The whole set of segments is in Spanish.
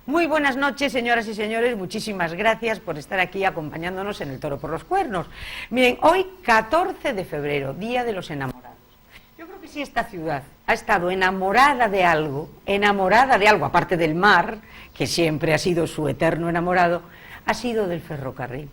Muy buenas noches, señoras y señores. Muchísimas gracias por estar aquí acompañándonos en el Toro por los Cuernos. Miren, hoy 14 de febrero, Día de los Enamorados. Yo creo que si esta ciudad ha estado enamorada de algo, aparte del mar, que siempre ha sido su eterno enamorado, ha sido del ferrocarril.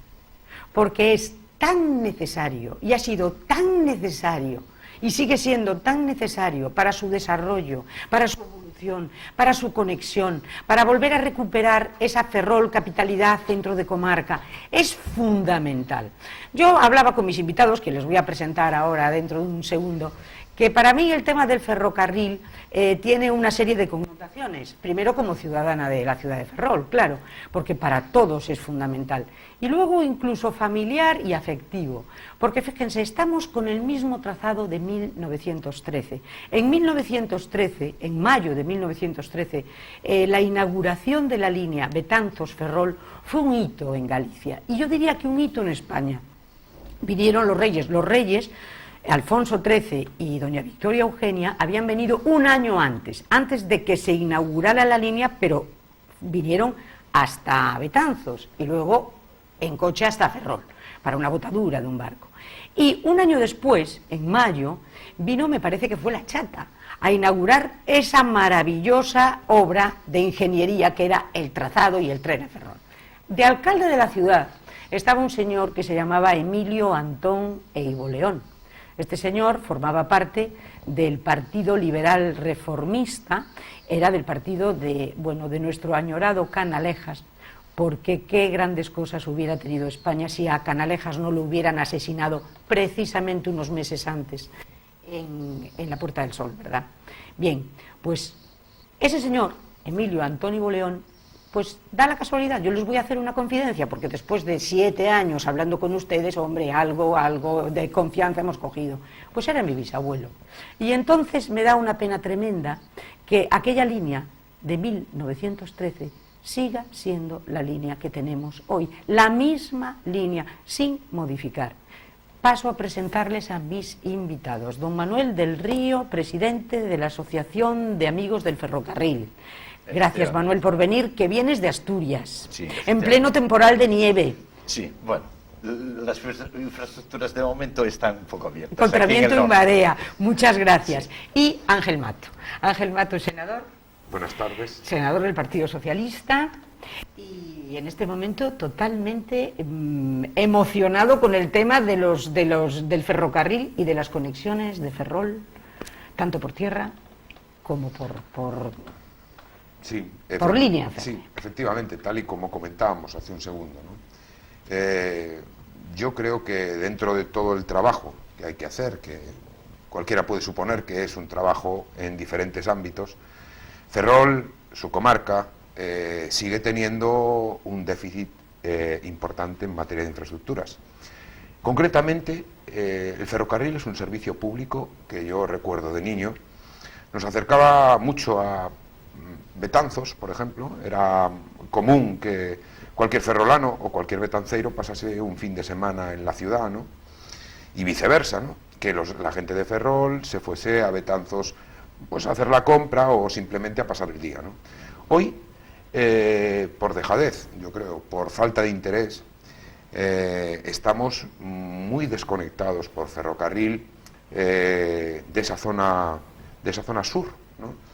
Porque es tan necesario, y ha sido tan necesario, y sigue siendo tan necesario para su desarrollo, para su evolución, para su conexión, para volver a recuperar esa Ferrol capitalidad centro de comarca. Es fundamental. Yo hablaba con mis invitados, que les voy a presentar ahora dentro de un segundo, que para mí el tema del ferrocarril tiene una serie de connotaciones. Primero, como ciudadana de la ciudad de Ferrol, claro, porque para todos es fundamental. Y luego incluso familiar y afectivo, porque fíjense, estamos con el mismo trazado de 1913. En 1913, en mayo de 1913, la inauguración de la línea Betanzos-Ferrol fue un hito en Galicia, y yo diría que un hito en España. Vinieron los reyes, Alfonso XIII y doña Victoria Eugenia habían venido un año antes de que se inaugurara la línea, pero vinieron hasta Betanzos y luego en coche hasta Ferrol, para una botadura de un barco. Y un año después, en mayo, vino, me parece que fue la Chata, a inaugurar esa maravillosa obra de ingeniería que era el trazado y el tren a Ferrol. De alcalde de la ciudad estaba un señor que se llamaba Emilio Antón Eibo León. Este señor formaba parte del Partido Liberal Reformista, era del partido de nuestro añorado Canalejas, porque qué grandes cosas hubiera tenido España si a Canalejas no lo hubieran asesinado precisamente unos meses antes en la Puerta del Sol, ¿verdad? Bien, pues ese señor, Emilio Antón Eibo León, pues da la casualidad, yo les voy a hacer una confidencia, porque después de 7 años hablando con ustedes, hombre, algo de confianza hemos cogido. Pues era mi bisabuelo. Y entonces me da una pena tremenda que aquella línea de 1913 siga siendo la línea que tenemos hoy, la misma línea, sin modificar. Paso a presentarles a mis invitados. Don Manuel del Río, presidente de la Asociación de Amigos del Ferrocarril. Gracias, Manuel, por venir, que vienes de Asturias, sí, en pleno temporal de nieve. Sí, bueno, las infraestructuras de momento están un poco abiertas. Contra viento y marea, muchas gracias. Sí. Y Ángel Mato, senador. Buenas tardes. Senador del Partido Socialista, y en este momento totalmente emocionado con el tema del ferrocarril y de las conexiones de Ferrol, tanto por tierra como por línea. Sí, efectivamente, tal y como comentábamos hace un segundo, ¿no? Yo creo que dentro de todo el trabajo que hay que hacer, que cualquiera puede suponer que es un trabajo en diferentes ámbitos, Ferrol, su comarca, sigue teniendo un déficit importante en materia de infraestructuras. Concretamente, el ferrocarril es un servicio público que yo recuerdo de niño. Nos acercaba mucho a Betanzos, por ejemplo. Era común que cualquier ferrolano o cualquier betanceiro pasase un fin de semana en la ciudad, ¿no? Y viceversa, ¿no? Que la gente de Ferrol se fuese a Betanzos pues a hacer la compra o simplemente a pasar el día, ¿no? Hoy, por dejadez, yo creo, por falta de interés, estamos muy desconectados por ferrocarril de esa zona sur, ¿no?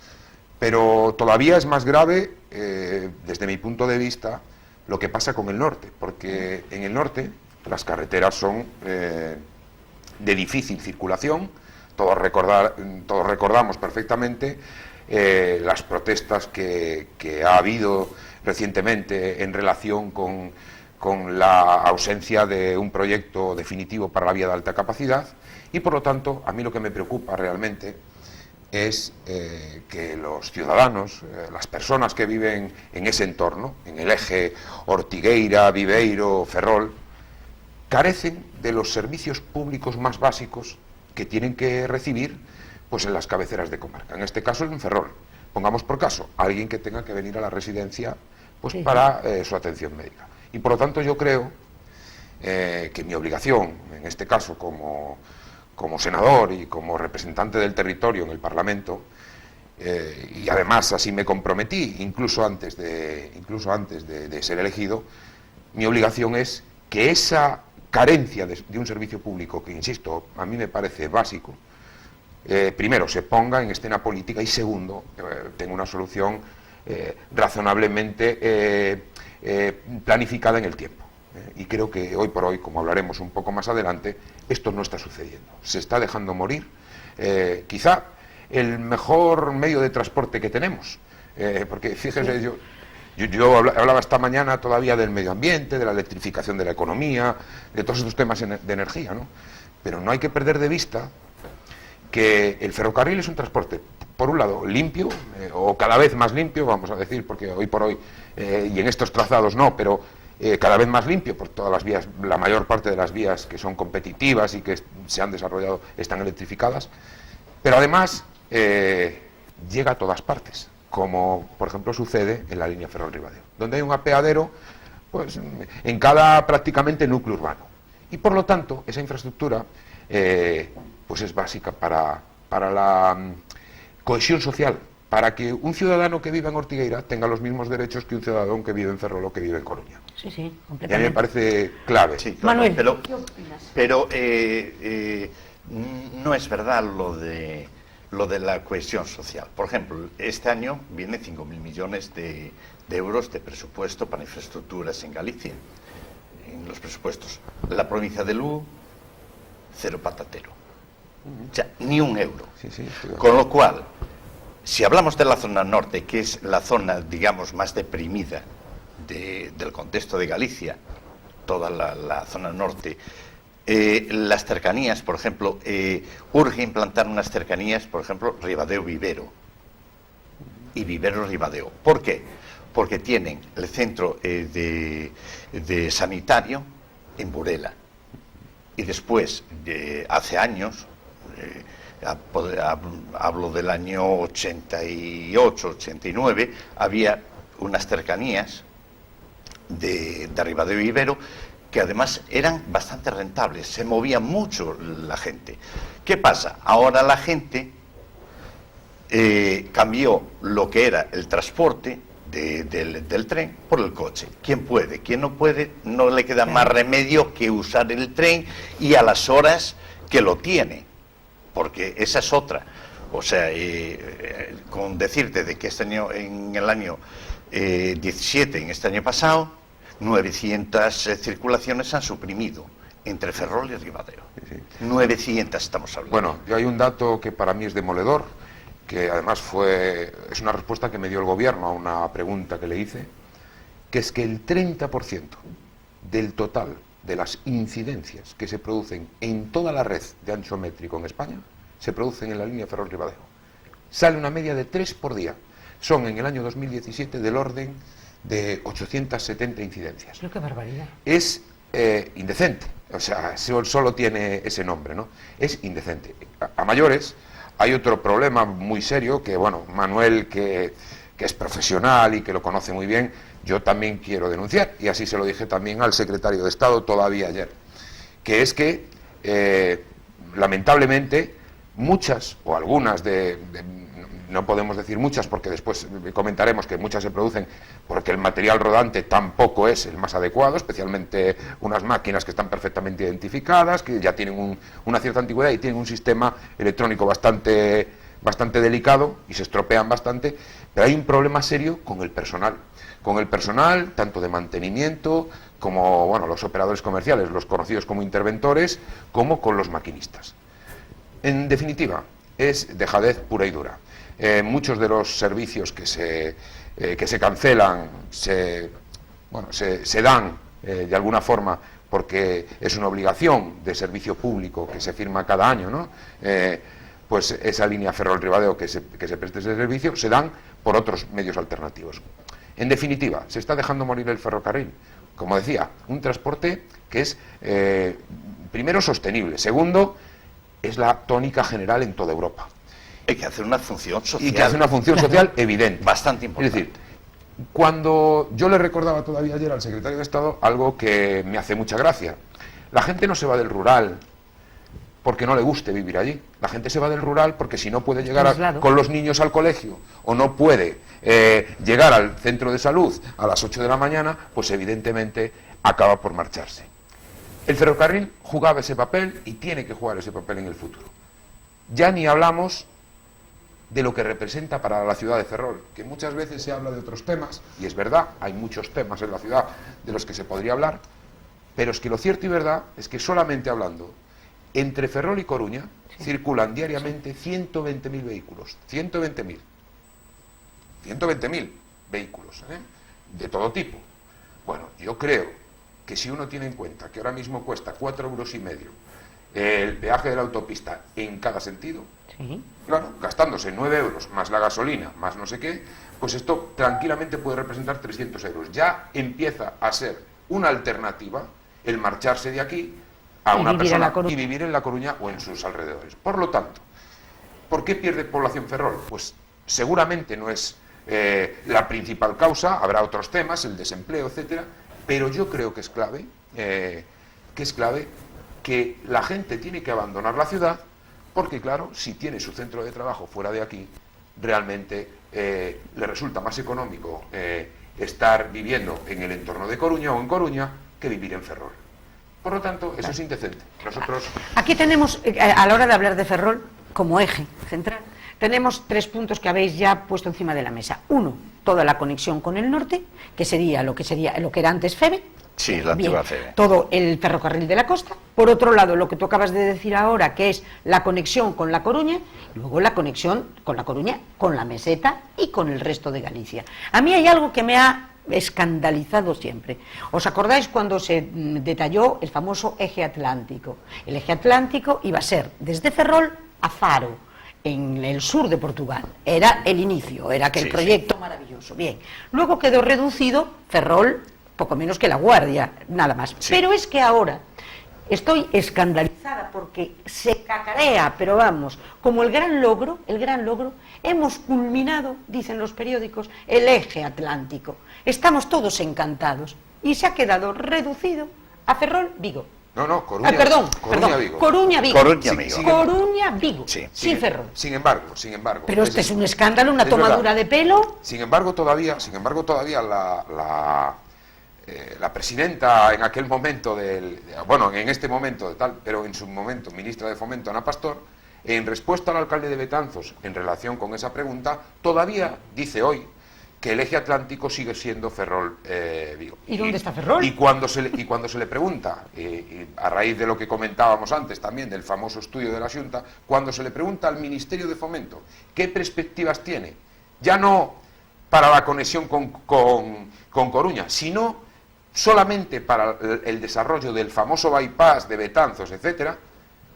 Pero todavía es más grave, desde mi punto de vista, lo que pasa con el norte, porque en el norte las carreteras son de difícil circulación. Todos recordamos perfectamente las protestas que ha habido recientemente en relación con la ausencia de un proyecto definitivo para la vía de alta capacidad, y por lo tanto a mí lo que me preocupa realmente es que los ciudadanos, las personas que viven en ese entorno, en el eje Ortigueira, Viveiro, Ferrol, carecen de los servicios públicos más básicos que tienen que recibir pues en las cabeceras de comarca, en este caso en Ferrol. Pongamos por caso a alguien que tenga que venir a la residencia pues sí, para su atención médica. Y por lo tanto yo creo que mi obligación, en este caso como senador y como representante del territorio en el Parlamento, y además así me comprometí, incluso antes de ser elegido, mi obligación es que esa carencia de un servicio público, que insisto, a mí me parece básico, primero se ponga en escena política y segundo, tenga una solución razonablemente planificada en el tiempo. Y creo que hoy por hoy, como hablaremos un poco más adelante, esto no está sucediendo. Se está dejando morir quizá el mejor medio de transporte que tenemos. Porque fíjese, yo hablaba esta mañana todavía del medio ambiente, de la electrificación de la economía, de todos estos temas de energía, ¿no? Pero no hay que perder de vista que el ferrocarril es un transporte, por un lado, limpio, o cada vez más limpio, vamos a decir, porque hoy por hoy, y en estos trazados no, pero cada vez más limpio, por todas las vías, la mayor parte de las vías que son competitivas y que se han desarrollado están electrificadas, pero además llega a todas partes, como por ejemplo sucede en la línea Ferrol-Ribadeo, donde hay un apeadero pues, en cada prácticamente núcleo urbano. Y por lo tanto, esa infraestructura pues es básica para la cohesión social, para que un ciudadano que viva en Ortigueira tenga los mismos derechos que un ciudadano que vive en Ferrol o que vive en Coruña. Sí, sí, completamente. Y a mí me parece clave. Sí, claro, Manuel, pero, ¿qué opinas? pero no es verdad lo de la cohesión social. Por ejemplo, este año vienen 5.000 millones de euros de presupuesto para infraestructuras en Galicia, en los presupuestos. La provincia de Lugo, cero patatero. O sea, ni un euro. Sí, sí, con lo cual, si hablamos de la zona norte, que es la zona, digamos, más deprimida del contexto de Galicia, toda la zona norte, las cercanías, por ejemplo, urge implantar unas cercanías, por ejemplo, Ribadeo-Vivero y Vivero-Ribadeo. ¿Por qué? Porque tienen el centro de sanitario en Burela. Y después, hace años, hablo del año 88, 89, había unas cercanías de Ribadeo y Vivero que además eran bastante rentables, se movía mucho la gente. ¿Qué pasa? Ahora la gente cambió lo que era el transporte del tren por el coche. ¿Quién puede? ¿Quién no puede? No le queda más remedio que usar el tren y a las horas que lo tiene, porque esa es otra. O sea, con decirte de que este año, en el año 17, en este año pasado, 900 circulaciones han suprimido entre Ferrol y Ribadeo. Sí. 900 estamos hablando. Bueno, yo hay un dato que para mí es demoledor, que además es una respuesta que me dio el gobierno a una pregunta que le hice, que es que el 30% del total de las incidencias que se producen en toda la red de ancho métrico en España se producen en la línea Ferrol-Ribadeo. Sale una media de 3 por día. Son en el año 2017 del orden de 870 incidencias. Pero qué barbaridad. Es indecente, o sea, solo tiene ese nombre, ¿no? Es indecente. A mayores, hay otro problema muy serio que, bueno, Manuel, que es profesional y que lo conoce muy bien, yo también quiero denunciar, y así se lo dije también al secretario de Estado todavía ayer, que es que, lamentablemente, muchas o algunas no podemos decir muchas porque después comentaremos que muchas se producen porque el material rodante tampoco es el más adecuado, especialmente unas máquinas que están perfectamente identificadas, que ya tienen una cierta antigüedad y tienen un sistema electrónico bastante delicado y se estropean bastante, pero hay un problema serio con el personal tanto de mantenimiento como, bueno, los operadores comerciales, los conocidos como interventores, como con los maquinistas. En definitiva, es dejadez pura y dura. Muchos de los servicios que se cancelan se dan de alguna forma porque es una obligación de servicio público que se firma cada año, ¿no? Pues esa línea Ferrol-Ribadeo que se preste ese servicio se dan por otros medios alternativos. En definitiva, se está dejando morir el ferrocarril. Como decía, un transporte que es primero sostenible, segundo es la tónica general en toda Europa. Hay que hacer una función social. Y que hace una función social evidente. Bastante importante. Es decir, cuando yo le recordaba todavía ayer al secretario de Estado algo que me hace mucha gracia. La gente no se va del rural porque no le guste vivir allí. La gente se va del rural porque si no puede llegar Claro. con los niños al colegio o no puede llegar al centro de salud a las 8 de la mañana, pues evidentemente acaba por marcharse. El ferrocarril jugaba ese papel y tiene que jugar ese papel en el futuro. Ya ni hablamos de lo que representa para la ciudad de Ferrol, que muchas veces se habla de otros temas, y es verdad, hay muchos temas en la ciudad de los que se podría hablar, pero es que lo cierto y verdad es que solamente hablando entre Ferrol y Coruña circulan diariamente 120.000 vehículos, 120.000 vehículos, de todo tipo. Bueno, yo creo que si uno tiene en cuenta que ahora mismo cuesta 4,5 € el peaje de la autopista en cada sentido, Sí. claro, gastándose 9 € más la gasolina, más no sé qué, pues esto tranquilamente puede representar 300 €. Ya empieza a ser una alternativa el marcharse de aquí a Y una vivir en persona La Coruña. y vivir en La Coruña o en sus alrededores. Por lo tanto, ¿por qué pierde población Ferrol? Pues seguramente no es la principal causa, habrá otros temas, el desempleo, etcétera, pero yo creo que es clave, que la gente tiene que abandonar la ciudad, porque claro, si tiene su centro de trabajo fuera de aquí, realmente le resulta más económico estar viviendo en el entorno de Coruña o en Coruña que vivir en Ferrol. Por lo tanto, eso es indecente. Nosotros... Aquí tenemos, a la hora de hablar de Ferrol, como eje central, tenemos 3 puntos que habéis ya puesto encima de la mesa. Uno, toda la conexión con el norte, que sería lo que era antes FEBE. Sí, la Bien, antigua FEBE. todo el ferrocarril de la costa. Por otro lado, lo que tú acabas de decir ahora, que es la conexión con La Coruña, y luego la conexión con La Coruña, con la meseta y con el resto de Galicia. A mí hay algo que me ha escandalizado siempre. ¿Os acordáis cuando se detalló el famoso eje atlántico? El eje atlántico iba a ser desde Ferrol a Faro, en el sur de Portugal. Era el inicio, era aquel Sí, proyecto maravilloso. Bien, luego quedó reducido Ferrol, poco menos que La Guardia, nada más. Sí. Pero es que ahora estoy escandalizada porque se cacarea, pero vamos, como el gran logro, hemos culminado, dicen los periódicos, el eje atlántico. Estamos todos encantados y se ha quedado reducido a Ferrol-Vigo. No, Coruña, Perdón, Coruña-Vigo. Coruña-Vigo. Coruña-Vigo. Coruña-Vigo, Sí. sin Ferrol. Sin embargo. Pero este es un escándalo, una es tomadura verdad. de pelo. Sin embargo, todavía la presidenta en aquel momento en este momento de tal, pero en su momento ministra de Fomento, Ana Pastor, en respuesta al alcalde de Betanzos en relación con esa pregunta, todavía dice hoy que el eje atlántico sigue siendo Ferrol-Vigo. ¿Y dónde está Ferrol? Y cuando se le pregunta, a raíz de lo que comentábamos antes también, del famoso estudio de la Xunta, cuando se le pregunta al Ministerio de Fomento qué perspectivas tiene, ya no para la conexión con Coruña, sino solamente para el desarrollo del famoso bypass de Betanzos, etcétera,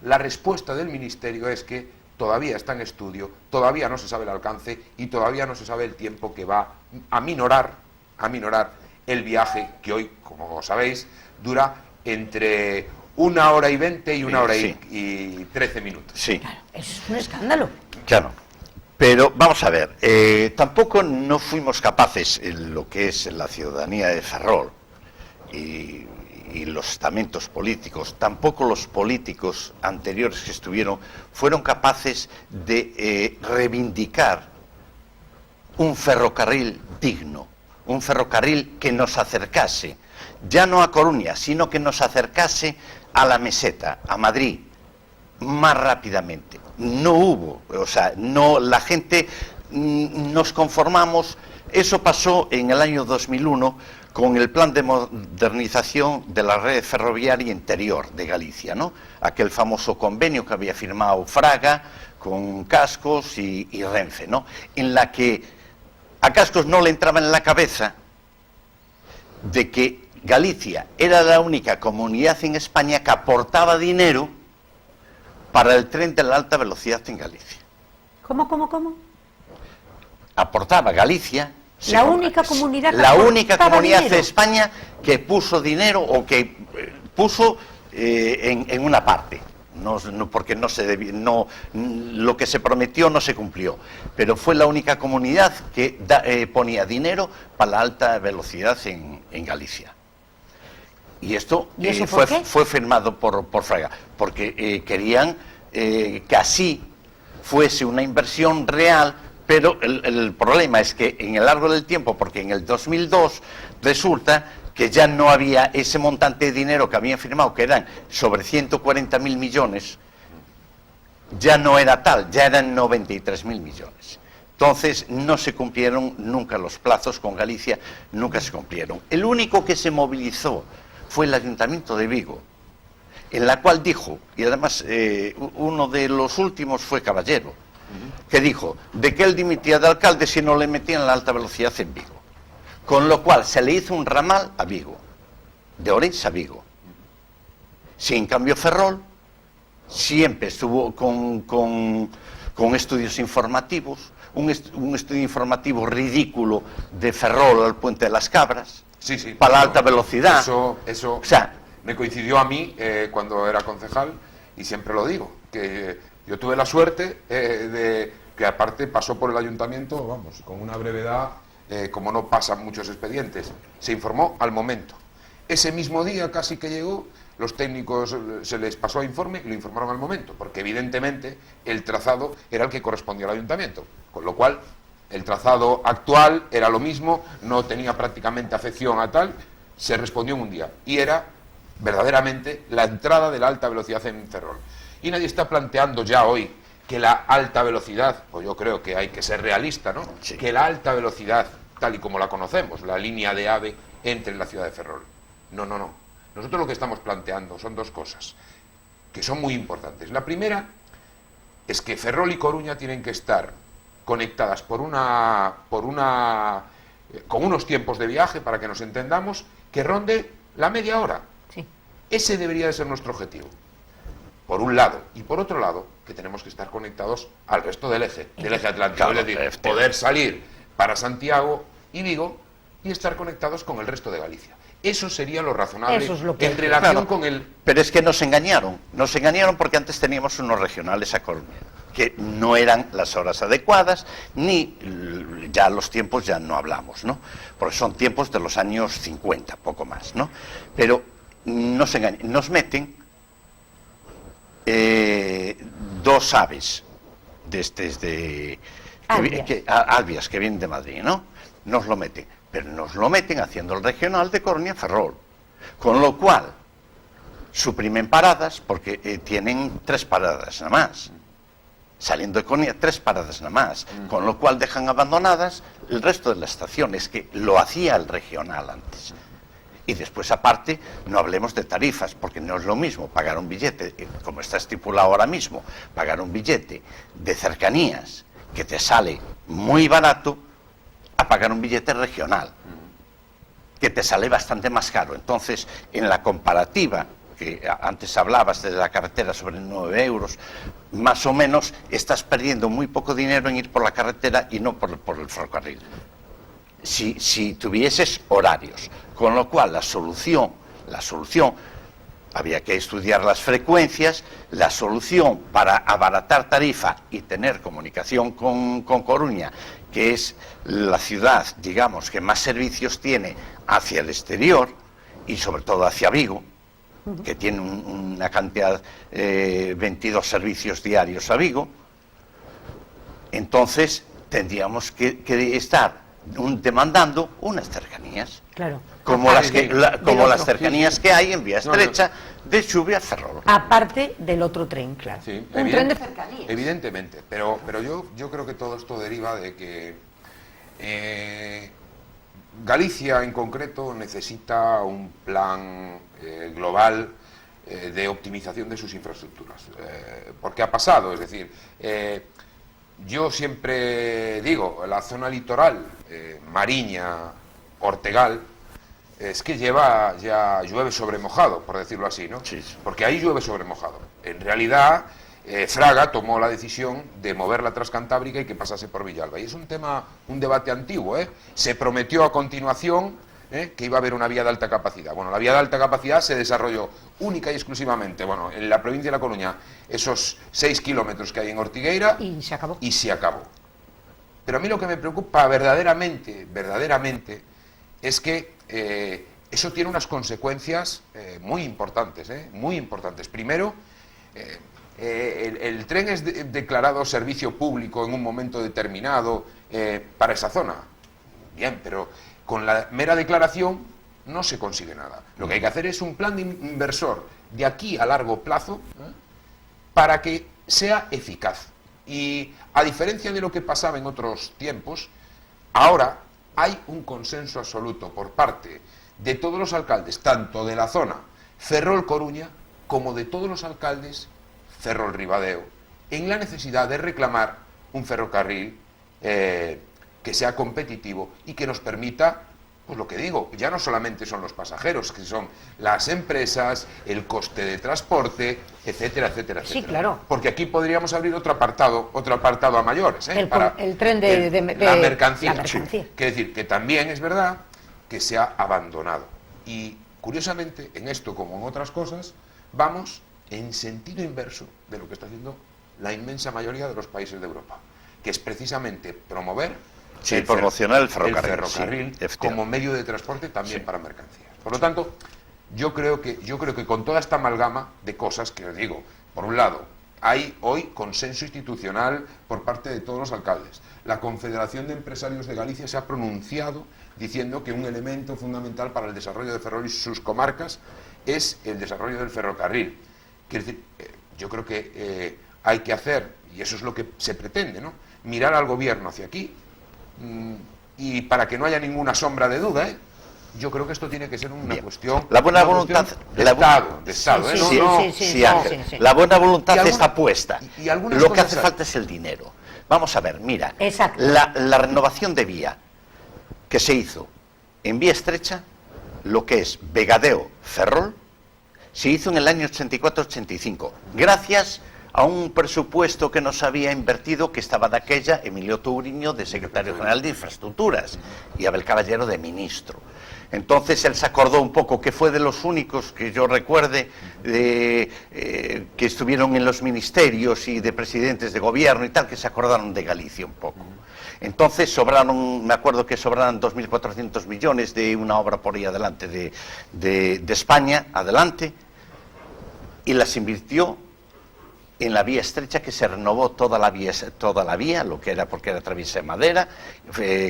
la respuesta del Ministerio es que todavía está en estudio, todavía no se sabe el alcance y todavía no se sabe el tiempo que va a minorar el viaje que hoy, como sabéis, dura entre 1 hora y 20 y 1 hora Sí. y 13 minutos. Sí, Claro, eso es un escándalo. claro. Pero vamos a ver, tampoco no fuimos capaces, en lo que es la ciudadanía de Ferrol y los estamentos políticos, tampoco los políticos anteriores que estuvieron, fueron capaces de reivindicar un ferrocarril digno, un ferrocarril que nos acercase, ya no a Coruña, sino que nos acercase a la meseta, a Madrid, más rápidamente. No hubo, la gente nos conformamos. Eso pasó en el año 2001 con el plan de modernización de la red ferroviaria interior de Galicia, ¿no? Aquel famoso convenio que había firmado Fraga con Cascos y Renfe, ¿no? En la que a Cascos no le entraba en la cabeza de que Galicia era la única comunidad en España que aportaba dinero para el tren de la alta velocidad en Galicia. ¿Cómo? Aportaba Galicia. La única comunidad que la única aportaba comunidad dinero. de España que puso dinero o que puso en una parte. Porque lo que se prometió no se cumplió, pero fue la única comunidad que ponía dinero para la alta velocidad en Galicia. Y esto ¿Y eso por qué? fue firmado por Fraga, porque querían que así fuese una inversión real, pero el problema es que en el largo del tiempo, porque en el 2002 resulta que ya no había ese montante de dinero que habían firmado, que eran sobre 140.000 millones, ya no era tal, ya eran 93.000 millones. Entonces no se cumplieron nunca los plazos con Galicia, nunca se cumplieron. El único que se movilizó fue el Ayuntamiento de Vigo, en la cual dijo, y además uno de los últimos fue Caballero, que dijo de que él dimitía de alcalde si no le metían la alta velocidad en Vigo. Con lo cual se le hizo un ramal a Vigo, de Orense a Vigo. Si en cambio Ferrol siempre estuvo con estudios informativos, un estudio informativo ridículo de Ferrol al Puente de las Cabras, Sí, sí, para la alta velocidad. Eso O sea, me coincidió a mí cuando era concejal, y siempre lo digo, que yo tuve la suerte de que aparte pasó por el ayuntamiento, vamos, con una brevedad, como no pasan muchos expedientes, se informó al momento. Ese mismo día casi que llegó, los técnicos se les pasó informe y lo informaron al momento, porque evidentemente el trazado era el que correspondía al ayuntamiento, con lo cual el trazado actual era lo mismo, no tenía prácticamente afección a tal, se respondió en un día, y era verdaderamente la entrada de la alta velocidad en Ferrol. Y nadie está planteando ya hoy que la alta velocidad, pues yo creo que hay que ser realista, ¿no? Sí. Que la alta velocidad, tal y como la conocemos, la línea de AVE, entre en la ciudad de Ferrol. No, no, no. Nosotros lo que estamos planteando son dos cosas que son muy importantes. La primera es que Ferrol y Coruña tienen que estar conectadas con unos tiempos de viaje, para que nos entendamos, que ronde la media hora. Sí. Ese debería de ser nuestro objetivo, por un lado. Y por otro lado, que tenemos que estar conectados al resto del eje atlántico. Claro, Es decir, poder salir para Santiago y Vigo y estar conectados con el resto de Galicia. Eso sería lo razonable. Eso es lo que en relación Claro, con el... pero es que nos engañaron porque antes teníamos unos regionales a Coruña, que no eran las horas adecuadas, ni ya los tiempos ya no hablamos, ¿no? Porque son tiempos de los años 50, poco más, ¿no? Pero nos engañan, nos meten dos aves albias que vienen de Madrid, ¿no? Nos lo meten, pero nos lo meten haciendo el regional de Coruña-Ferrol, con lo cual suprimen paradas, porque tienen 3 paradas nada más, saliendo de Coruña 3 paradas nada más, con lo cual dejan abandonadas el resto de las estaciones, que lo hacía el regional antes. Y después, aparte, no hablemos de tarifas, porque no es lo mismo pagar un billete, como está estipulado ahora mismo, pagar un billete de cercanías que te sale muy barato, a pagar un billete regional, que te sale bastante más caro. Entonces, en la comparativa, que antes hablabas de la carretera sobre 9 euros, más o menos estás perdiendo muy poco dinero en ir por la carretera y no por el ferrocarril. Si tuvieses horarios, con lo cual la solución, había que estudiar las frecuencias, la solución para abaratar tarifa y tener comunicación con Coruña, que es la ciudad, digamos, que más servicios tiene hacia el exterior y sobre todo hacia Vigo, que tiene una cantidad, 22 servicios diarios a Vigo. Entonces tendríamos que estar demandando unas cercanías, Claro. como las otro. cercanías que hay en vía estrecha de Xuvia a Ferrol. Aparte del otro tren, claro. Sí, un tren de cercanías. Evidentemente, pero yo creo que todo esto deriva de que Galicia en concreto necesita un plan global de optimización de sus infraestructuras. Porque ha pasado, es decir, yo siempre digo, la zona litoral, Mariña, Ortegal, es que ya llueve sobre mojado, por decirlo así, ¿no? Sí. Porque ahí llueve sobre mojado. En realidad, Fraga tomó la decisión de mover la Transcantábrica y que pasase por Villalba. Y es un debate antiguo, ¿eh? Se prometió a continuación que iba a haber una vía de alta capacidad. Bueno, la vía de alta capacidad se desarrolló única y exclusivamente, bueno, en la provincia de La Coruña, esos 6 kilómetros que hay en Ortigueira. Y se acabó. Y se acabó. Pero a mí lo que me preocupa verdaderamente, es que eso tiene unas consecuencias muy importantes, muy importantes. Primero, el tren es declarado servicio público en un momento determinado para esa zona. Bien, pero con la mera declaración no se consigue nada. Lo que hay que hacer es un plan de inversor de aquí a largo plazo para que sea eficaz. Y a diferencia de lo que pasaba en otros tiempos, ahora hay un consenso absoluto por parte de todos los alcaldes, tanto de la zona Ferrol-Coruña como de todos los alcaldes Ferrol-Ribadeo, en la necesidad de reclamar un ferrocarril que sea competitivo y que nos permita, pues lo que digo, ya no solamente son los pasajeros, que son las empresas, el coste de transporte, etcétera, etcétera, etcétera. Sí, claro. Porque aquí podríamos abrir otro apartado a mayores, para el tren de la mercancía. la mercancía. Quiere decir que también es verdad que se ha abandonado. Y curiosamente, en esto como en otras cosas, vamos en sentido inverso de lo que está haciendo la inmensa mayoría de los países de Europa, que es precisamente promover promocionar el ferrocarril, como medio de transporte también para mercancías. Por lo tanto, yo creo que con toda esta amalgama de cosas que os digo, por un lado, hay hoy consenso institucional por parte de todos los alcaldes. La Confederación de Empresarios de Galicia se ha pronunciado diciendo que un elemento fundamental para el desarrollo de Ferrol y sus comarcas es el desarrollo del ferrocarril. Quiero decir, yo creo que hay que hacer, y eso es lo que se pretende, ¿no?, mirar al gobierno hacia aquí, y para que no haya ninguna sombra de duda, yo creo que esto tiene que ser una cuestión, la buena voluntad de Estado, sí. La buena voluntad está puesta. Y lo que hace falta es el dinero. Vamos a ver, mira, la renovación de vía que se hizo en vía estrecha, lo que es Vegadeo-Ferrol, se hizo en el año 84-85, gracias a un presupuesto que nos había invertido, que estaba de aquella Emilio Touriño de secretario general de Infraestructuras y Abel Caballero de ministro. Entonces él se acordó un poco, que fue de los únicos que yo recuerde que estuvieron en los ministerios y de presidentes de gobierno y tal, que se acordaron de Galicia un poco. Entonces sobraron, me acuerdo que sobraron 2.400 millones de una obra por ahí adelante de España, adelante, y las invirtió en la vía estrecha, que se renovó toda la vía, lo que era, porque era traviesa de madera,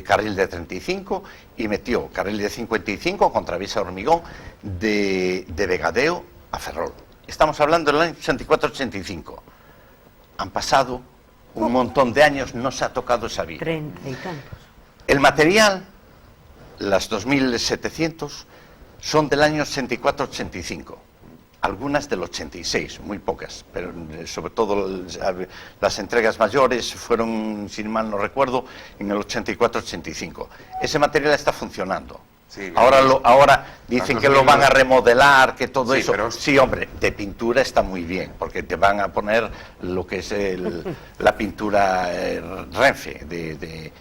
carril de 35, y metió carril de 55 con traviesa de hormigón de Vegadeo a Ferrol. Estamos hablando del año 84-85. Han pasado un montón de años, no se ha tocado esa vía. 30 y tantos. El material, las 2.700, son del año 84-85. Algunas del 86, muy pocas, pero sobre todo las entregas mayores fueron, si mal no recuerdo, en el 84-85. Ese material está funcionando. Sí, ahora dicen que lo van a remodelar, que todo eso. Pero... Sí, hombre, de pintura está muy bien, porque te van a poner lo que es la pintura Renfe,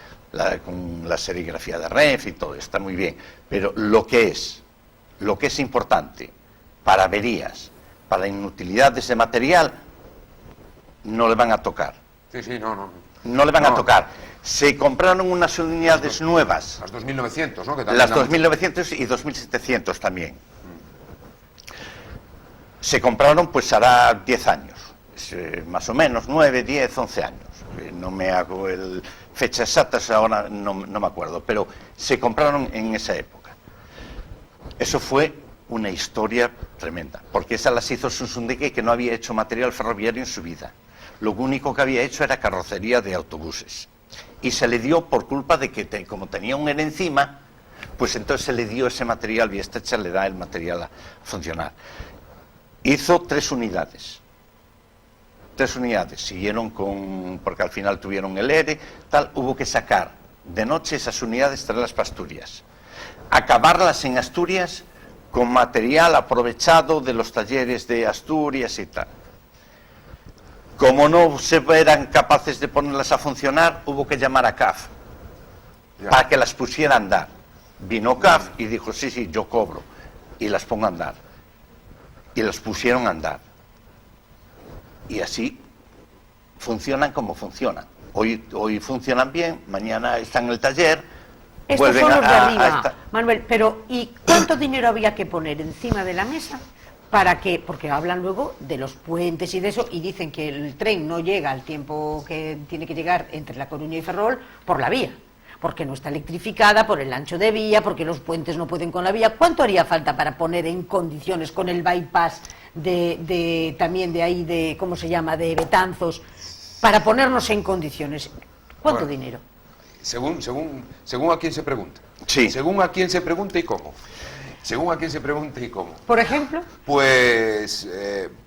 con la serigrafía de Renfe y todo, está muy bien. Pero lo que es importante, para averías, para inutilidad de ese material, no le van a tocar. No le van a tocar. Se compraron unas unidades nuevas. Las 2.900, ¿no? Que las 2.900 y 2.700 también. Se compraron, pues hará 10 años, más o menos, 9, 10, 11 años. No me hago fechas exactas, ahora no me acuerdo, pero se compraron en esa época. Eso fue una historia tremenda, porque esas las hizo Susundeque, que no había hecho material ferroviario en su vida. Lo único que había hecho era carrocería de autobuses. Y se le dio por culpa de que, como tenía un ERE encima, pues entonces se le dio ese material, vía estrecha le da el material a funcionar. Hizo 3 unidades. 3 unidades, siguieron porque al final tuvieron el ERE, tal, hubo que sacar de noche esas unidades, traerlas para Asturias. Acabarlas en Asturias con material aprovechado de los talleres de Asturias y tal. Como no se eran capaces de ponerlas a funcionar, hubo que llamar a CAF para que las pusiera a andar. Vino CAF y dijo, sí, yo cobro, y las pongo a andar. Y las pusieron a andar. Y así funcionan como funcionan. Hoy funcionan bien, mañana están en el taller, Estos vuelven son los de a arriba, esta- Manuel, pero ¿y cuánto dinero había que poner encima de la mesa para que, porque hablan luego de los puentes y de eso, y dicen que el tren no llega al tiempo que tiene que llegar entre La Coruña y Ferrol por la vía, porque no está electrificada, por el ancho de vía, porque los puentes no pueden con la vía? ¿Cuánto haría falta para poner en condiciones con el bypass también de ahí, de ¿cómo se llama?, de Betanzos, para ponernos en condiciones? ¿Cuánto Bueno, dinero? Según a quién se pregunta. Sí. Según a quién se pregunta y cómo. Según a quién se pregunta y cómo. Por ejemplo, Pues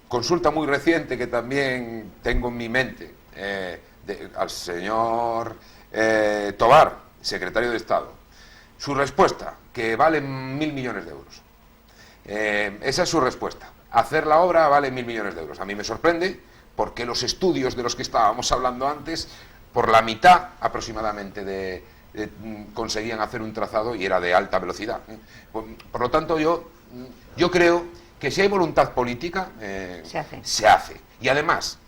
consulta muy reciente que también tengo en mi mente al señor Tobar, secretario de Estado. Su respuesta, que vale 1.000 millones de euros. Esa es su respuesta. Hacer la obra vale 1.000 millones de euros. A mí me sorprende porque los estudios de los que estábamos hablando antes, por la mitad aproximadamente conseguían hacer un trazado y era de alta velocidad. Por lo tanto, yo creo que si hay voluntad política, se hace. Y además,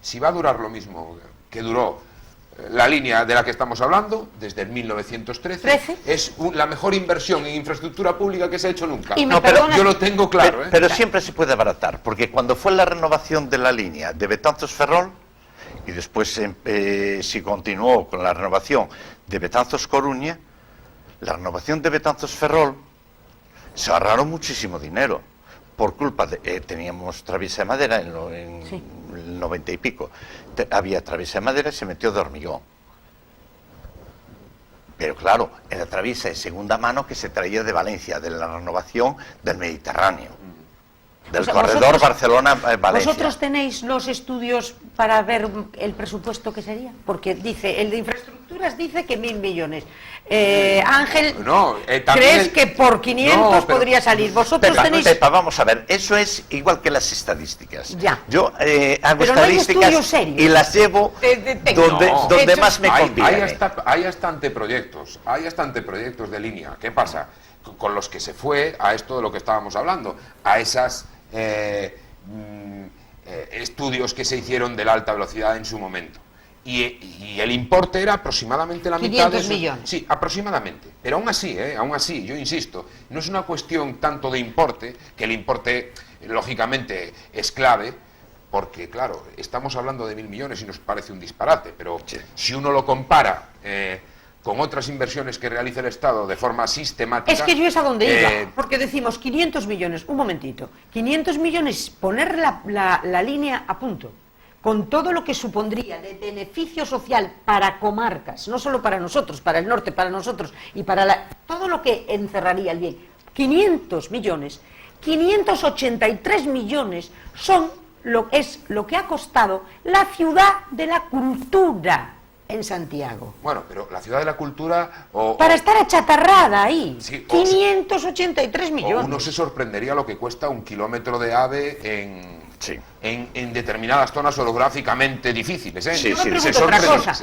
si va a durar lo mismo que duró la línea de la que estamos hablando, desde el 1913, es la mejor inversión en infraestructura pública que se ha hecho nunca. Y No, pero yo lo tengo claro. Pero siempre se puede abaratar, porque cuando fue la renovación de la línea de Betanzos-Ferrol, y después se continuó con la renovación de Betanzos-Coruña, la renovación de Betanzos-Ferrol, se ahorraron muchísimo dinero, por culpa de... teníamos traviesa de madera en el 90 y pico, había traviesa de madera y se metió de hormigón. Pero claro, era traviesa de segunda mano que se traía de Valencia, de la renovación del Mediterráneo. Del corredor Barcelona-Valencia. ¿Vosotros tenéis los estudios para ver el presupuesto que sería? Porque dice, el de infraestructuras dice que 1.000 millones. Ángel, ¿crees que por 500 podría salir? ¿Vosotros tenéis...? Pepa, vamos a ver, eso es igual que las estadísticas. Ya. Yo hago Pero no hay estadísticas estudios serios. y las llevo donde más me conviene. Hay bastante proyectos de línea. ¿Qué pasa? Con los que se fue a esto de lo que estábamos hablando, a esas estudios que se hicieron de la alta velocidad en su momento. Y el importe era aproximadamente la mitad de 500 millones. Sí, aproximadamente. Pero aún así, yo insisto, no es una cuestión tanto de importe, que el importe, lógicamente, es clave, porque, claro, estamos hablando de 1.000 millones y nos parece un disparate, pero si uno lo compara con otras inversiones que realiza el Estado de forma sistemática... Es que yo es a donde iba, porque decimos 500 millones, un momentito, 500 millones, poner la línea a punto, con todo lo que supondría de beneficio social para comarcas, no solo para nosotros, para el norte, para nosotros, y para todo lo que encerraría el bien. 500 millones, 583 millones son lo que ha costado la ciudad de la cultura en Santiago. Bueno, pero la ciudad de la cultura... Para estar achatarrada ahí, sí, 583 millones. Uno se sorprendería lo que cuesta un kilómetro de AVE en determinadas zonas orográficamente difíciles. Yo me pregunto otra cosa,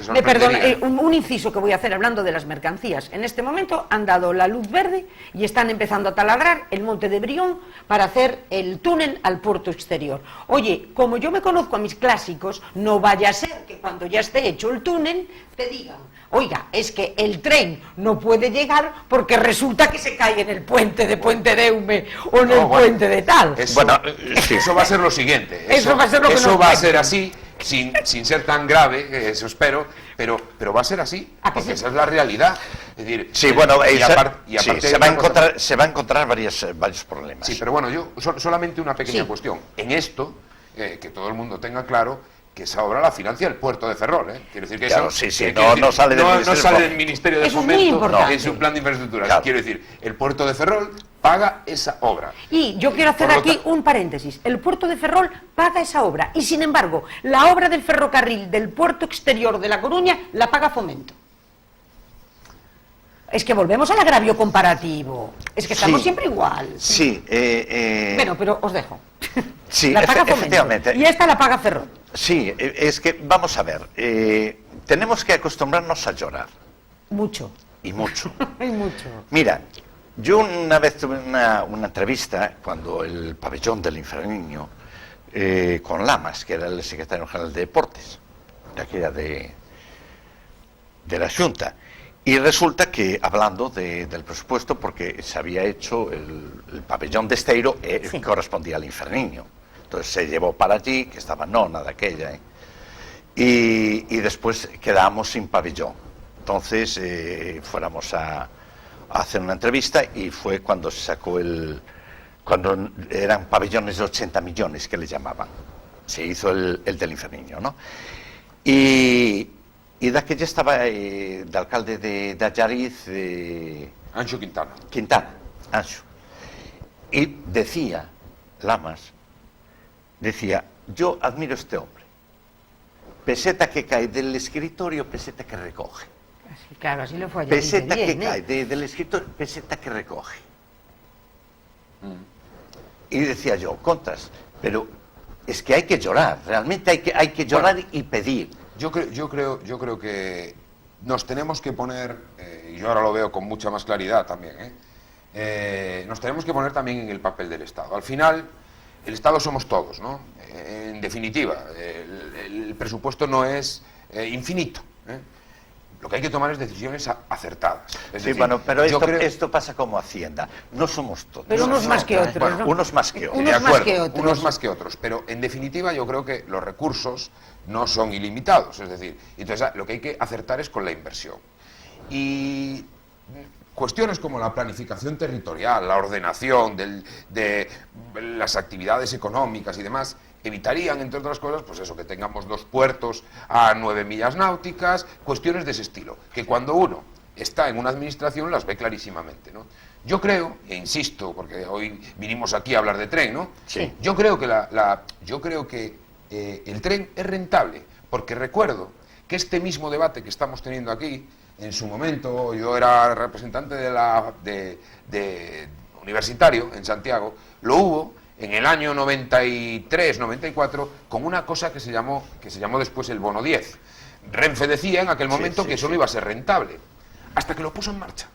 un inciso que voy a hacer hablando de las mercancías. En este momento han dado la luz verde y están empezando a taladrar el monte de Brión para hacer el túnel al puerto exterior. Oye, como yo me conozco a mis clásicos, no vaya a ser que cuando ya esté hecho el túnel te digan: oiga, es que el tren no puede llegar porque resulta que se cae en el puente de Puente de Eume o en el puente de tal. Eso va a ser lo siguiente. Eso va a ser lo que eso nos va a cuenta. ser así, sin ser tan grave, eso espero, pero va a ser así, porque esa es la realidad. Es decir, se va a encontrar varios problemas. Sí, pero bueno, yo solamente una pequeña cuestión. En esto, que todo el mundo tenga claro que esa obra la financia el puerto de Ferrol, Quiero decir que claro, eso no sale del Ministerio de Eso es muy Fomento importante. en su plan de infraestructuras. Claro. Quiero decir, el puerto de Ferrol paga esa obra. Y yo quiero hacer aquí un paréntesis. El puerto de Ferrol paga esa obra y, sin embargo, la obra del ferrocarril del puerto exterior de La Coruña la paga Fomento. Es que volvemos al agravio comparativo. Es que estamos siempre igual. Sí. Bueno, pero os dejo. Sí, la paga Fomento. efectivamente. Y esta la paga Ferrol. Sí, es que, vamos a ver, tenemos que acostumbrarnos a llorar. Mucho. Y mucho. Y mucho. Mira, yo una vez tuve una entrevista cuando el pabellón del Infraniño con Lamas, que era el secretario general de Deportes, de aquella de la Xunta, Y resulta que, hablando del presupuesto, porque se había hecho el pabellón de Esteiro, Sí. correspondía al Inferniño. Entonces se llevó para allí, que estaba nona de aquella, y después quedamos sin pabellón. Entonces fuéramos a hacer una entrevista y fue cuando se sacó cuando eran pabellones de 80 millones que le llamaban. Se hizo el del Inferniño, ¿no? Y de aquella estaba de alcalde de Allariz, Anxo Quintana. Quintana, Anxo. Y decía, Lamas, yo admiro a este hombre. Peseta que cae del escritorio, peseta que recoge. Así, claro, así lo fue ayer. Peseta que cae del escritorio, peseta que recoge. Y decía yo, contras, pero es que hay que llorar, realmente hay que llorar y pedir. Yo creo que nos tenemos que poner, y yo ahora lo veo con mucha más claridad también, nos tenemos que poner también en el papel del Estado. Al final, el Estado somos todos, ¿no? En definitiva, el presupuesto no es infinito, ¿eh? Lo que hay que tomar es decisiones acertadas. Es decir, bueno, pero yo esto pasa como Hacienda. No somos todos. Pero unos más que otros, Bueno, ¿no? unos más que otros. Unos de más acuerdo, que otros. unos más que otros. Pero en definitiva yo creo que los recursos no son ilimitados. Es decir, entonces lo que hay que acertar es con la inversión. Y cuestiones como la planificación territorial, la ordenación de las actividades económicas y demás, evitarían, entre otras cosas, pues eso, que tengamos 2 puertos a 9 millas náuticas, cuestiones de ese estilo, que cuando uno está en una administración las ve clarísimamente, ¿no? Yo creo, e insisto, porque hoy vinimos aquí a hablar de tren, ¿no? Sí. Yo creo que el tren es rentable, porque recuerdo que este mismo debate que estamos teniendo aquí, en su momento, yo era representante de universitario en Santiago, lo hubo en el año 93, 94, con una cosa que se llamó después el bono 10. Renfe decía en aquel momento que eso no iba a ser rentable, hasta que lo puso en marcha.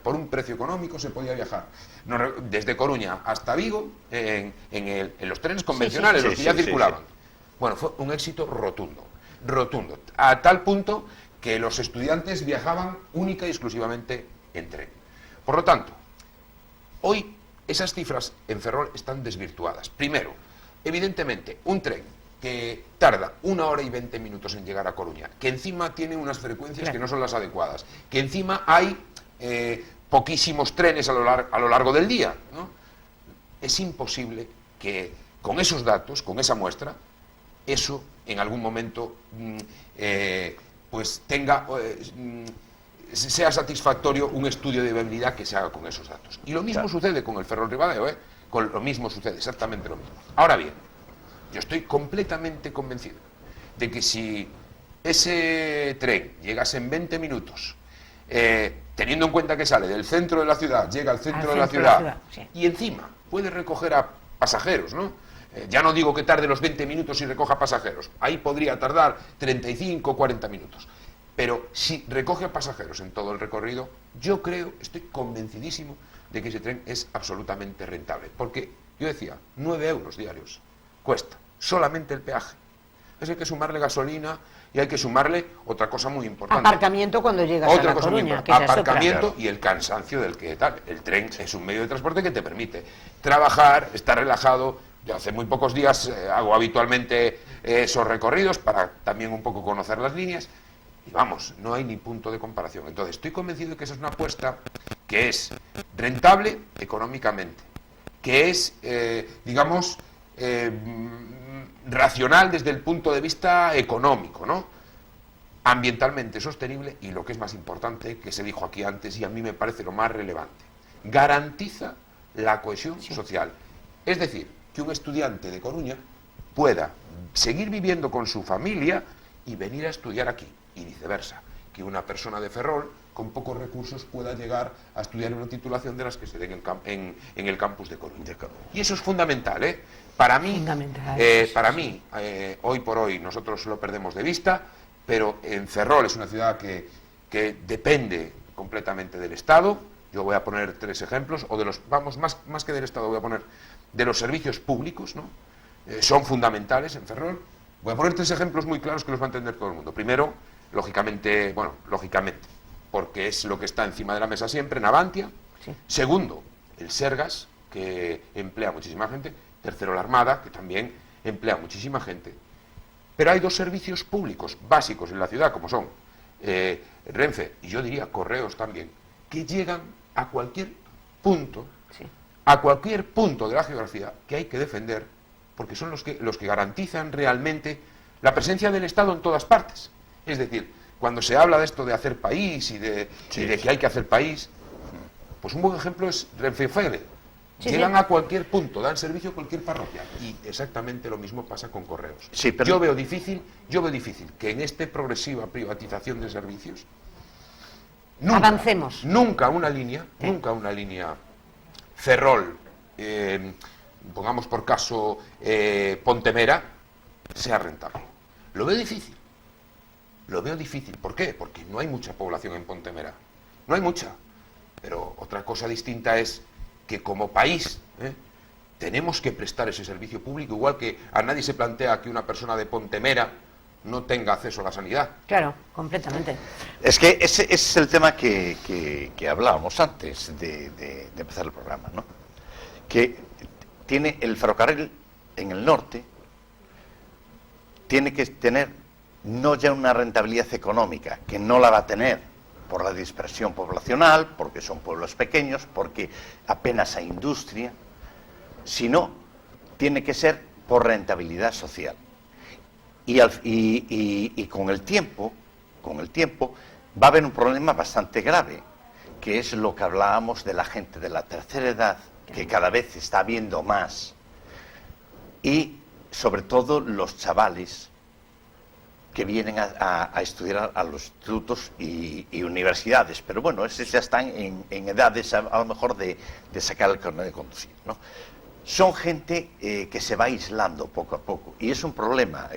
Por un precio económico se podía viajar desde Coruña hasta Vigo en los trenes convencionales, los que ya circulaban. Bueno, fue un éxito rotundo, a tal punto que los estudiantes viajaban única y exclusivamente en tren. Por lo tanto, hoy esas cifras en Ferrol están desvirtuadas. Primero, evidentemente, un tren que tarda 1 hora y 20 minutos en llegar a Coruña, que encima tiene unas frecuencias que no son las adecuadas, que encima hay poquísimos trenes a lo largo del día, ¿no? Es imposible que con esos datos, con esa muestra, eso en algún momento pues tenga... sea satisfactorio un estudio de viabilidad que se haga con esos datos. Y lo mismo sucede con el Ferrol Ribadeo, lo mismo sucede, exactamente lo mismo. Ahora bien, yo estoy completamente convencido de que si ese tren llegase en 20 minutos, teniendo en cuenta que sale del centro de la ciudad, llega al centro de la ciudad, sí. Y encima puede recoger a pasajeros, ¿no? Ya no digo que tarde los 20 minutos y recoja pasajeros, ahí podría tardar 35 o 40 minutos. Pero si recoge a pasajeros en todo el recorrido, yo estoy convencidísimo de que ese tren es absolutamente rentable. Porque, yo decía, 9 euros diarios cuesta solamente el peaje. Hay que sumarle gasolina y hay que sumarle otra cosa muy importante. Aparcamiento cuando llegas a La Coruña, que esa es otra. Aparcamiento y el cansancio del que tal. El tren es un medio de transporte que te permite trabajar, estar relajado. Yo hace muy pocos días hago habitualmente esos recorridos para también un poco conocer las líneas. Y vamos, no hay ni punto de comparación. Entonces, estoy convencido de que esa es una apuesta que es rentable económicamente, que es, racional desde el punto de vista económico, ¿no? Ambientalmente sostenible y, lo que es más importante, que se dijo aquí antes y a mí me parece lo más relevante, garantiza la cohesión social. Es decir, que un estudiante de Coruña pueda seguir viviendo con su familia y venir a estudiar aquí. Y viceversa, que una persona de Ferrol con pocos recursos pueda llegar a estudiar una titulación de las que se den en el campus de Coruña. Y eso es fundamental, ¿eh? Para mí, hoy por hoy nosotros lo perdemos de vista, pero en Ferrol es una ciudad que depende completamente del Estado. Yo voy a poner 3 ejemplos, o de los, más que del Estado, voy a poner de los servicios públicos, ¿no? Son fundamentales en Ferrol. Voy a poner 3 ejemplos muy claros que los va a entender todo el mundo. Primero, lógicamente, porque es lo que está encima de la mesa siempre, Navantia. Sí. Segundo, el Sergas, que emplea muchísima gente. Tercero, la Armada, que también emplea muchísima gente. Pero hay dos servicios públicos básicos en la ciudad, como son Renfe y yo diría Correos también, que llegan a cualquier punto, Sí. a cualquier punto de la geografía que hay que defender, porque son los que garantizan realmente la presencia del Estado en todas partes. Es decir, cuando se habla de esto de hacer país y de que hay que hacer país, pues un buen ejemplo es Renfe y Feve. Sí, Llegan sí. a cualquier punto, dan servicio a cualquier parroquia. Y exactamente lo mismo pasa con Correos. Sí, pero... Yo veo difícil que en esta progresiva privatización de servicios Avancemos. Nunca una línea Ferrol, pongamos por caso Pontemera, sea rentable. Lo veo difícil. ¿Por qué? Porque no hay mucha población en Pontemera. No hay mucha. Pero otra cosa distinta es que como país tenemos que prestar ese servicio público, igual que a nadie se plantea que una persona de Pontemera no tenga acceso a la sanidad. Claro, completamente. Es que ese es el tema que hablábamos antes de empezar el programa, ¿no? Que tiene el ferrocarril en el norte, tiene que tener no ya una rentabilidad económica, que no la va a tener por la dispersión poblacional, porque son pueblos pequeños, porque apenas hay industria, sino tiene que ser por rentabilidad social. Y con el tiempo va a haber un problema bastante grave, que es lo que hablábamos de la gente de la tercera edad, que cada vez está habiendo más, y sobre todo los chavales que vienen a estudiar a los institutos y universidades, pero bueno, esos ya están en edades a lo mejor de sacar el carnet de conducir, ¿no? Son gente que se va aislando poco a poco, y es un problema,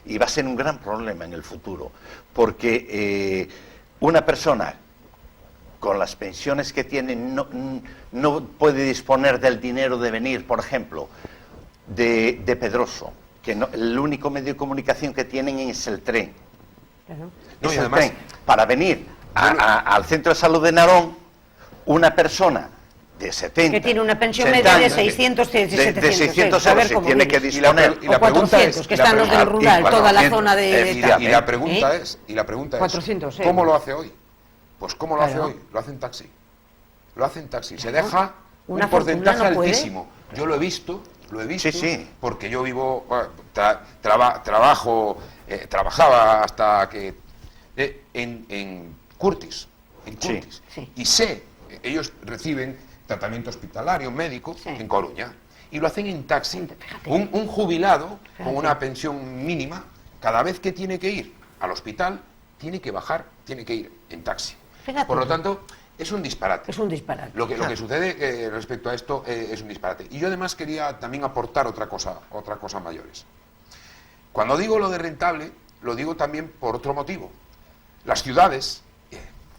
y va a ser un gran problema en el futuro, porque una persona con las pensiones que tiene no puede disponer del dinero de venir, por ejemplo, de Pedroso, que el único medio de comunicación que tienen es el tren. Claro. No, Es y el además, tren. Para venir al centro de salud de Narón, una persona de 70... Que tiene una pensión 70 media de años, 600, de 600 a ver euros, y cómo tiene que vives. disponer... Y la O pregunta 400, es- que la están los del pregunta- rural, y toda la 400, zona de... efectivamente. Y la pregunta ¿Eh? es, 400 euros. ¿cómo lo hace hoy? Pues ¿cómo lo hace Claro. hoy? Lo hace en taxi. Se deja Una un porcentaje fortuna no puede. altísimo. Yo lo he visto, Sí, sí. porque yo vivo, trabajaba hasta que en Curtis, Sí. Sí. y sé, ellos reciben tratamiento hospitalario, médico, Sí. en Coruña, y lo hacen en taxi. Fíjate. Un jubilado Fíjate. con una pensión mínima, cada vez que tiene que ir al hospital, tiene que bajar, tiene que ir en taxi. Fíjate. Por lo tanto, es un disparate. Es un disparate. Lo que sucede respecto a esto es un disparate. Y yo además quería también aportar otra cosa mayores. Cuando digo lo de rentable, lo digo también por otro motivo. Las ciudades,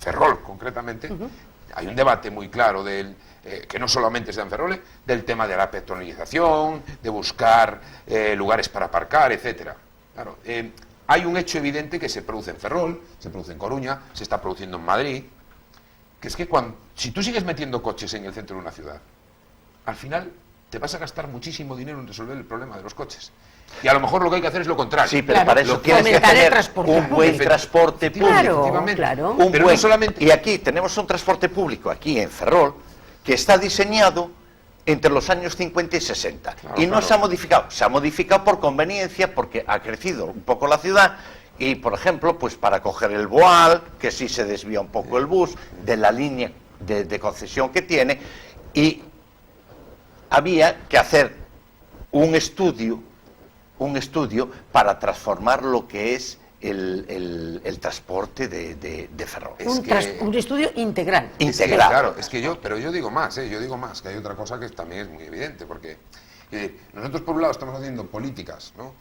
Ferrol concretamente, hay un debate muy claro que no solamente es de Ferrol, del tema de la peatonalización, de buscar lugares para aparcar, etcétera. Claro, hay un hecho evidente que se produce en Ferrol, se produce en Coruña, se está produciendo en Madrid, que es que si tú sigues metiendo coches en el centro de una ciudad, al final te vas a gastar muchísimo dinero en resolver el problema de los coches. Y a lo mejor lo que hay que hacer es lo contrario. Sí, pero Claro, para eso lo tienes que fomentar el tener transporte un buen público. transporte público. Claro, efectivamente. claro. Pero no solamente- Y aquí tenemos un transporte público, aquí en Ferrol, que está diseñado entre los años 50 y 60. Claro, Y no claro. se ha modificado. Se ha modificado por conveniencia, porque ha crecido un poco la ciudad. Y, por ejemplo, pues para coger el Boal, que sí se desvía un poco el bus de la línea de concesión que tiene. Y había que hacer un estudio para transformar lo que es el transporte de Ferrol. Es Un estudio integral. Integral. Claro, pero yo digo más, que hay otra cosa que también es muy evidente, porque nosotros por un lado estamos haciendo políticas, ¿no?,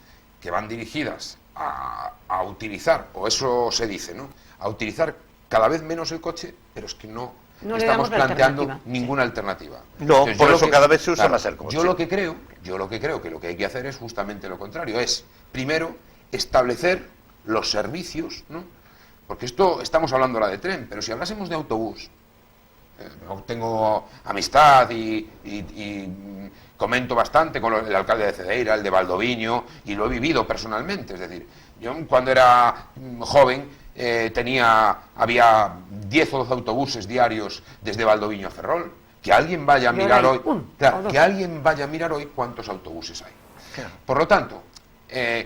que van dirigidas a utilizar, o eso se dice, ¿no?, a utilizar cada vez menos el coche, pero es que no No le estamos damos la planteando alternativa. ninguna alternativa. No, Entonces, por yo eso cada vez se usa claro, más el coche. Yo lo que creo que lo que hay que hacer es justamente lo contrario, es primero establecer los servicios, ¿no? Porque esto estamos hablando ahora de tren, pero si hablásemos de autobús, tengo amistad y comento bastante con el alcalde de Cedeira, el de Valdoviño, y lo he vivido personalmente. Es decir, yo cuando era joven había 10 o 12 autobuses diarios desde Valdoviño a Ferrol. Que alguien vaya a mirar hoy, que alguien vaya a mirar hoy cuántos autobuses hay. Claro. Por lo tanto,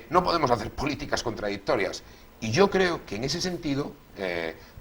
no podemos hacer políticas contradictorias. Y yo creo que en ese sentido,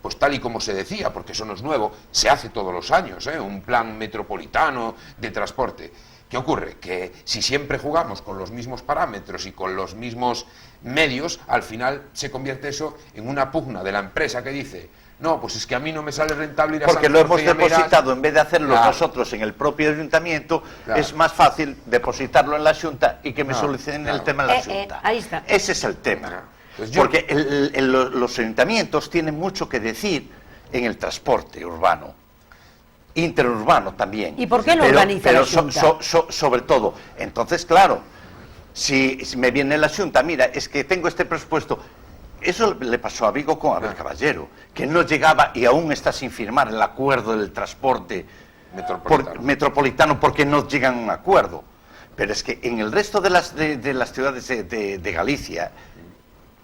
pues tal y como se decía, porque eso no es nuevo, se hace todos los años, un plan metropolitano de transporte. ¿Qué ocurre? Que si siempre jugamos con los mismos parámetros y con los mismos medios, al final se convierte eso en una pugna de la empresa que dice: no, pues es que a mí no me sale rentable ir a porque San lo Jorge hemos depositado, en vez de hacerlo Claro. nosotros en el propio ayuntamiento, Claro. es más fácil depositarlo en la Xunta y que me Claro, solucionen claro. el tema en la Xunta. Ahí está. Ese es el tema. Claro. Pues yo- Porque los ayuntamientos tienen mucho que decir en el transporte urbano, interurbano también. ¿Y por qué lo Pero- organiza pero la Xunta? sobre todo, entonces, claro, si me viene la Xunta, mira, es que tengo este presupuesto. Eso le pasó a Vigo con Abel Caballero, que no llegaba y aún está sin firmar el acuerdo del transporte metropolitano porque no llegan a un acuerdo. Pero es que en el resto de las ciudades de Galicia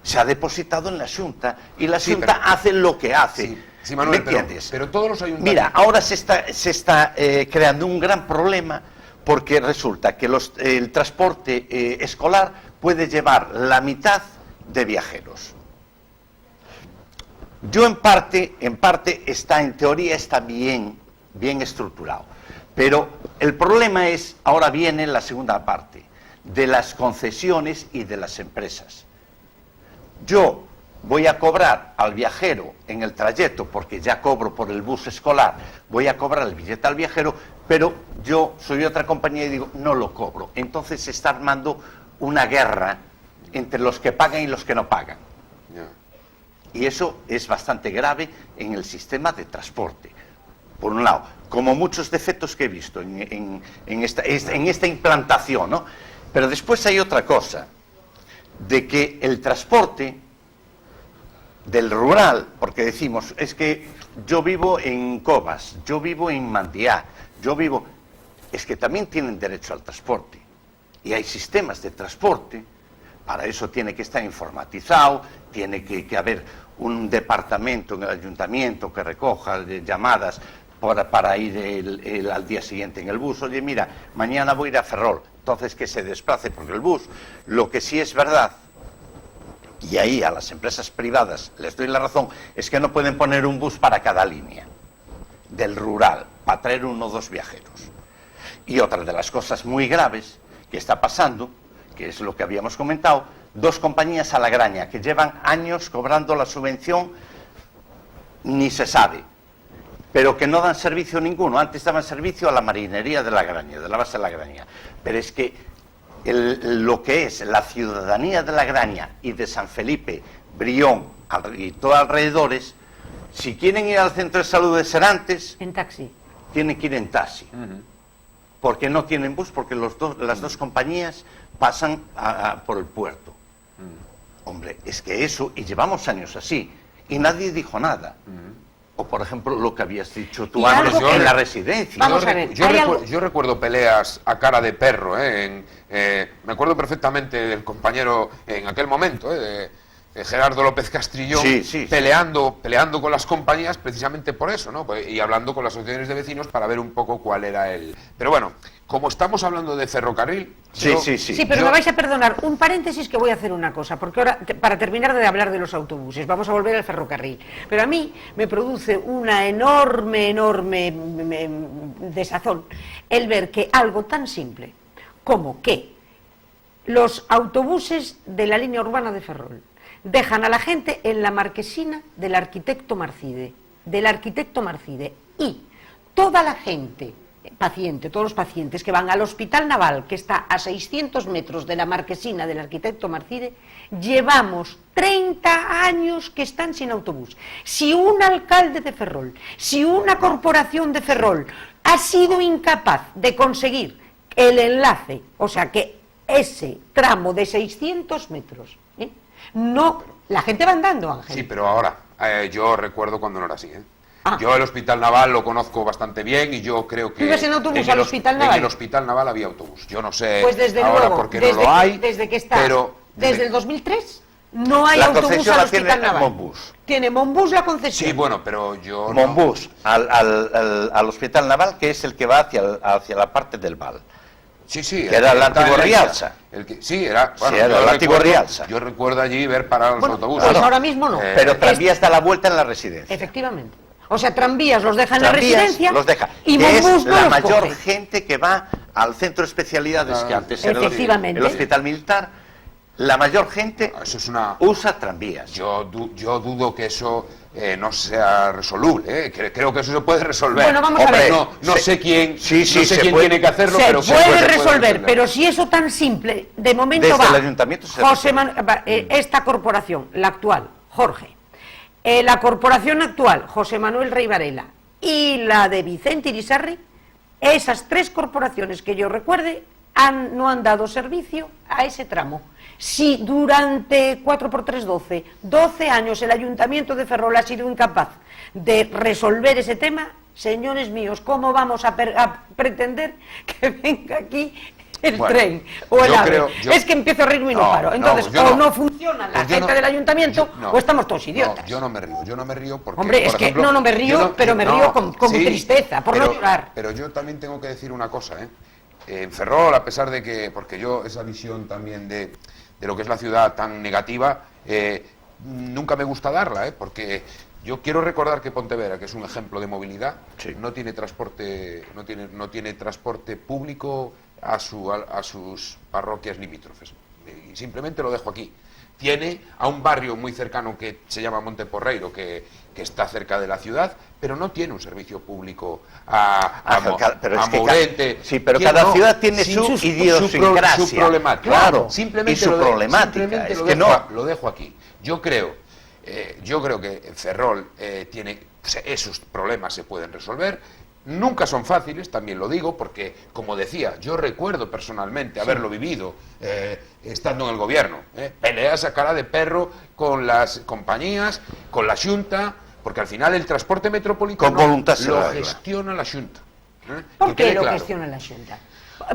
se ha depositado en la Xunta y la Sí, Xunta pero- hace lo que hace. Sí, sí, Manuel, ¿Me pero- entiendes? pero todos los ayuntamientos... Mira, ahora se está creando un gran problema porque resulta que el transporte escolar puede llevar la mitad de viajeros. Yo en parte en teoría está bien estructurado, pero el problema es, ahora viene la segunda parte, de las concesiones y de las empresas. Yo voy a cobrar al viajero en el trayecto, porque ya cobro por el bus escolar, voy a cobrar el billete al viajero, pero yo soy otra compañía y digo, no lo cobro. Entonces se está armando una guerra entre los que pagan y los que no pagan. Ya. Y eso es bastante grave en el sistema de transporte. Por un lado, como muchos defectos que he visto en esta implantación, ¿no? Pero después hay otra cosa, de que el transporte del rural, porque decimos, es que yo vivo en Cobas, yo vivo en Mandiá, es que también tienen derecho al transporte. Y hay sistemas de transporte, para eso tiene que estar informatizado, tiene que haber un departamento en el ayuntamiento que recoja llamadas para ir al día siguiente en el bus. Oye, mira, mañana voy a ir a Ferrol, entonces que se desplace porque el bus. Lo que sí es verdad, y ahí a las empresas privadas les doy la razón, es que no pueden poner un bus para cada línea del rural, para traer 1 o 2 viajeros. Y otra de las cosas muy graves que está pasando, que es lo que habíamos comentado, 2 compañías a la graña que llevan años cobrando la subvención, ni se sabe, pero que no dan servicio ninguno. Antes daban servicio a la marinería de la Graña, de la base de la Graña, pero es que lo que es la ciudadanía de la Graña y de San Felipe, Brión y todos alrededores, si quieren ir al centro de salud de Serantes, En taxi. tienen que ir en taxi, porque no tienen bus, porque las dos compañías pasan por el puerto. Hombre, es que eso, y llevamos años así, y nadie dijo nada. O, por ejemplo, lo que habías dicho tú Y antes algo en que- la residencia. Vamos a ver, hay algo- Yo recuerdo peleas a cara de perro, me acuerdo perfectamente del compañero en aquel momento, de Gerardo López Castrillón, Sí. peleando con las compañías precisamente por eso, ¿no? Y hablando con las asociaciones de vecinos para ver un poco cuál era el... Pero bueno, como estamos hablando de ferrocarril... Sí. Sí, pero me vais a perdonar, un paréntesis que voy a hacer una cosa, porque ahora, para terminar de hablar de los autobuses, vamos a volver al ferrocarril. Pero a mí me produce una enorme desazón el ver que algo tan simple como que los autobuses de la línea urbana de Ferrol dejan a la gente en la marquesina del arquitecto Marcide, y toda la gente todos los pacientes que van al Hospital Naval, que está a 600 metros de la marquesina del arquitecto Marcide, llevamos 30 años que están sin autobús. Si un alcalde de Ferrol, si una corporación de Ferrol ha sido incapaz de conseguir el enlace, o sea que ese tramo de 600 metros No, la gente va andando, Ángel. Sí, pero ahora, yo recuerdo cuando no era así, ¿eh? Ah. Yo el Hospital Naval lo conozco bastante bien y yo creo que... ¿Tú ibas en autobús al Hospital Naval? En el Hospital Naval había autobús. Yo no sé Pues desde ahora luego, por qué desde no lo hay, desde que está, pero... desde el 2003 no hay La autobús concesión al la Hospital tiene Naval. Monbus. Tiene Monbus la concesión. Sí, bueno, pero yo... no- Monbus al Hospital Naval, que es el que va hacia la parte del Val. Sí, sí. Que era el está antiguo en Leiza. Rialsa. Sí, era... Sí, era el antiguo Rialsa. Yo recuerdo allí ver parar los Bueno, autobuses. pues ahora mismo no. Pero tranvías da la vuelta en la residencia. Efectivamente. O sea, tranvías los deja en la Tranvías residencia los deja. y Que es Monbus no la los mayor coge. gente que va al centro de especialidades, que antes era Efectivamente. el Hospital Militar. La mayor gente Eso es una... usa tranvías. Yo dudo que eso no sea resoluble, ¿eh? Creo que eso se puede resolver. Bueno, vamos a Hombre, ver. No sé quién, sí, no sé se quién puede. tiene que hacerlo, Se pero puede resolver, pero si eso tan simple, de momento Desde va el ayuntamiento se esta corporación, la actual, Jorge, la corporación actual, José Manuel Rey Varela, y la de Vicente Irisarri, esas tres corporaciones que yo recuerde no han dado servicio a ese tramo. Si durante 4×3, 12 años el Ayuntamiento de Ferrol ha sido incapaz de resolver ese tema, señores míos, ¿cómo vamos a pretender que venga aquí el Bueno, tren o el yo AVE? creo- yo- Es que empiezo a reírme y no No, paro. no, Entonces, yo o no. no funciona la Pues yo gente no- del Ayuntamiento, yo- no. o estamos todos idiotas. No, yo no me río porque... Hombre, por es que ejemplo, no me río, yo no- pero me no, río con sí, tristeza, por no llorar. Pero yo también tengo que decir una cosa, ¿eh? En Ferrol, a pesar de que... Porque yo esa visión también de lo que es la ciudad tan negativa, nunca me gusta darla, ¿eh? Porque yo quiero recordar que Pontevedra, que es un ejemplo de movilidad, Sí. no tiene transporte público a sus parroquias limítrofes. Y simplemente lo dejo aquí. Tiene a un barrio muy cercano que se llama Monteporreiro, que está cerca de la ciudad, pero no tiene un servicio público a Pero es que Mourente. sí, pero ¿Quién cada no? ciudad tiene Sí, su su idiosincrasia. su problemática. Claro, Simplemente y su problemática. simplemente Es lo que dejo, no. lo dejo aquí. Yo creo que Ferrol esos problemas se pueden resolver. Nunca son fáciles, también lo digo, porque, como decía, yo recuerdo personalmente haberlo vivido estando en el gobierno. Peleas a cara de perro con las compañías, con la Xunta, porque al final el transporte metropolitano Con voluntad se lo arregla. gestiona la Xunta. ¿Por Que qué quede lo claro. gestiona la Xunta?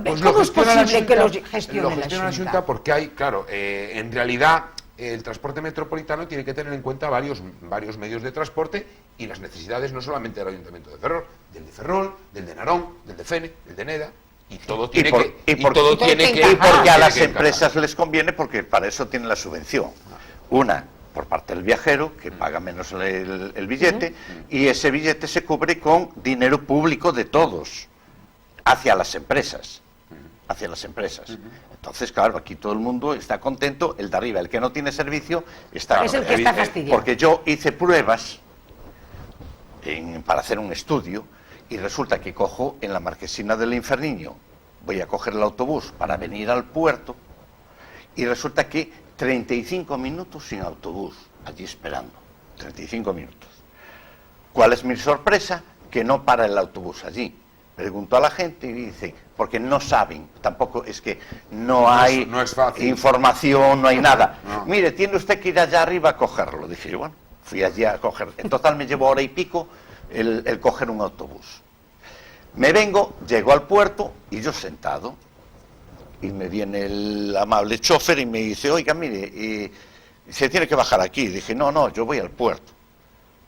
Pues lo ¿Cómo es gestiona la posible que Xunta- lo gestione lo la gestiona la Xunta? Xunta porque hay, claro, en realidad el transporte metropolitano tiene que tener en cuenta varios medios de transporte y las necesidades no solamente del Ayuntamiento de Ferrol, del de Narón, del de Fene, del de Neda, y todo tiene todo tiene que Y porque a encajar. las tiene que empresas les conviene, porque para eso tienen la subvención. Una, por parte del viajero, que paga menos el billete, y ese billete se cubre con dinero público de todos, hacia las empresas. Hacia las empresas. Entonces, claro, aquí todo el mundo está contento, el de arriba, el que no tiene servicio, está... Es el que está fastidiado. Porque yo hice pruebas para hacer un estudio, y resulta que cojo en la Marquesina del Inferniño, voy a coger el autobús para venir al puerto, y resulta que 35 minutos sin autobús, allí esperando, 35 minutos. ¿Cuál es mi sorpresa? Que no para el autobús allí. Pregunto a la gente y dice, porque no saben, tampoco es que no hay no es fácil. información, no hay nada. No. Mire, tiene usted que ir allá arriba a cogerlo. Dije, bueno, fui allí a coger. En total me llevó hora y pico el coger un autobús. Me vengo, llego al puerto y yo sentado. Y me viene el amable chofer y me dice, oiga, mire, se tiene que bajar aquí. Dije, no, yo voy al puerto.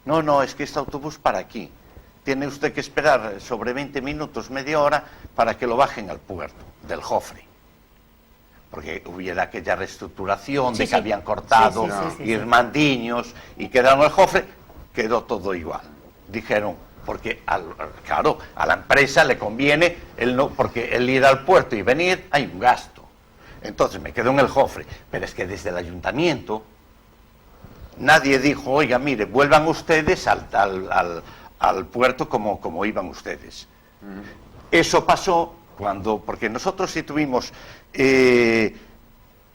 No, es que este autobús para aquí. Tiene usted que esperar sobre 20 minutos, media hora, para que lo bajen al puerto del Jofre. Porque hubiera aquella reestructuración de que habían cortado Irmandiños y quedaron el Jofre, quedó todo igual. Dijeron, porque claro, a la empresa le conviene porque el ir al puerto y venir hay un gasto. Entonces me quedo en el Jofre, pero es que desde el ayuntamiento nadie dijo, oiga, mire, vuelvan ustedes al puerto como iban ustedes. Eso pasó porque nosotros sí tuvimos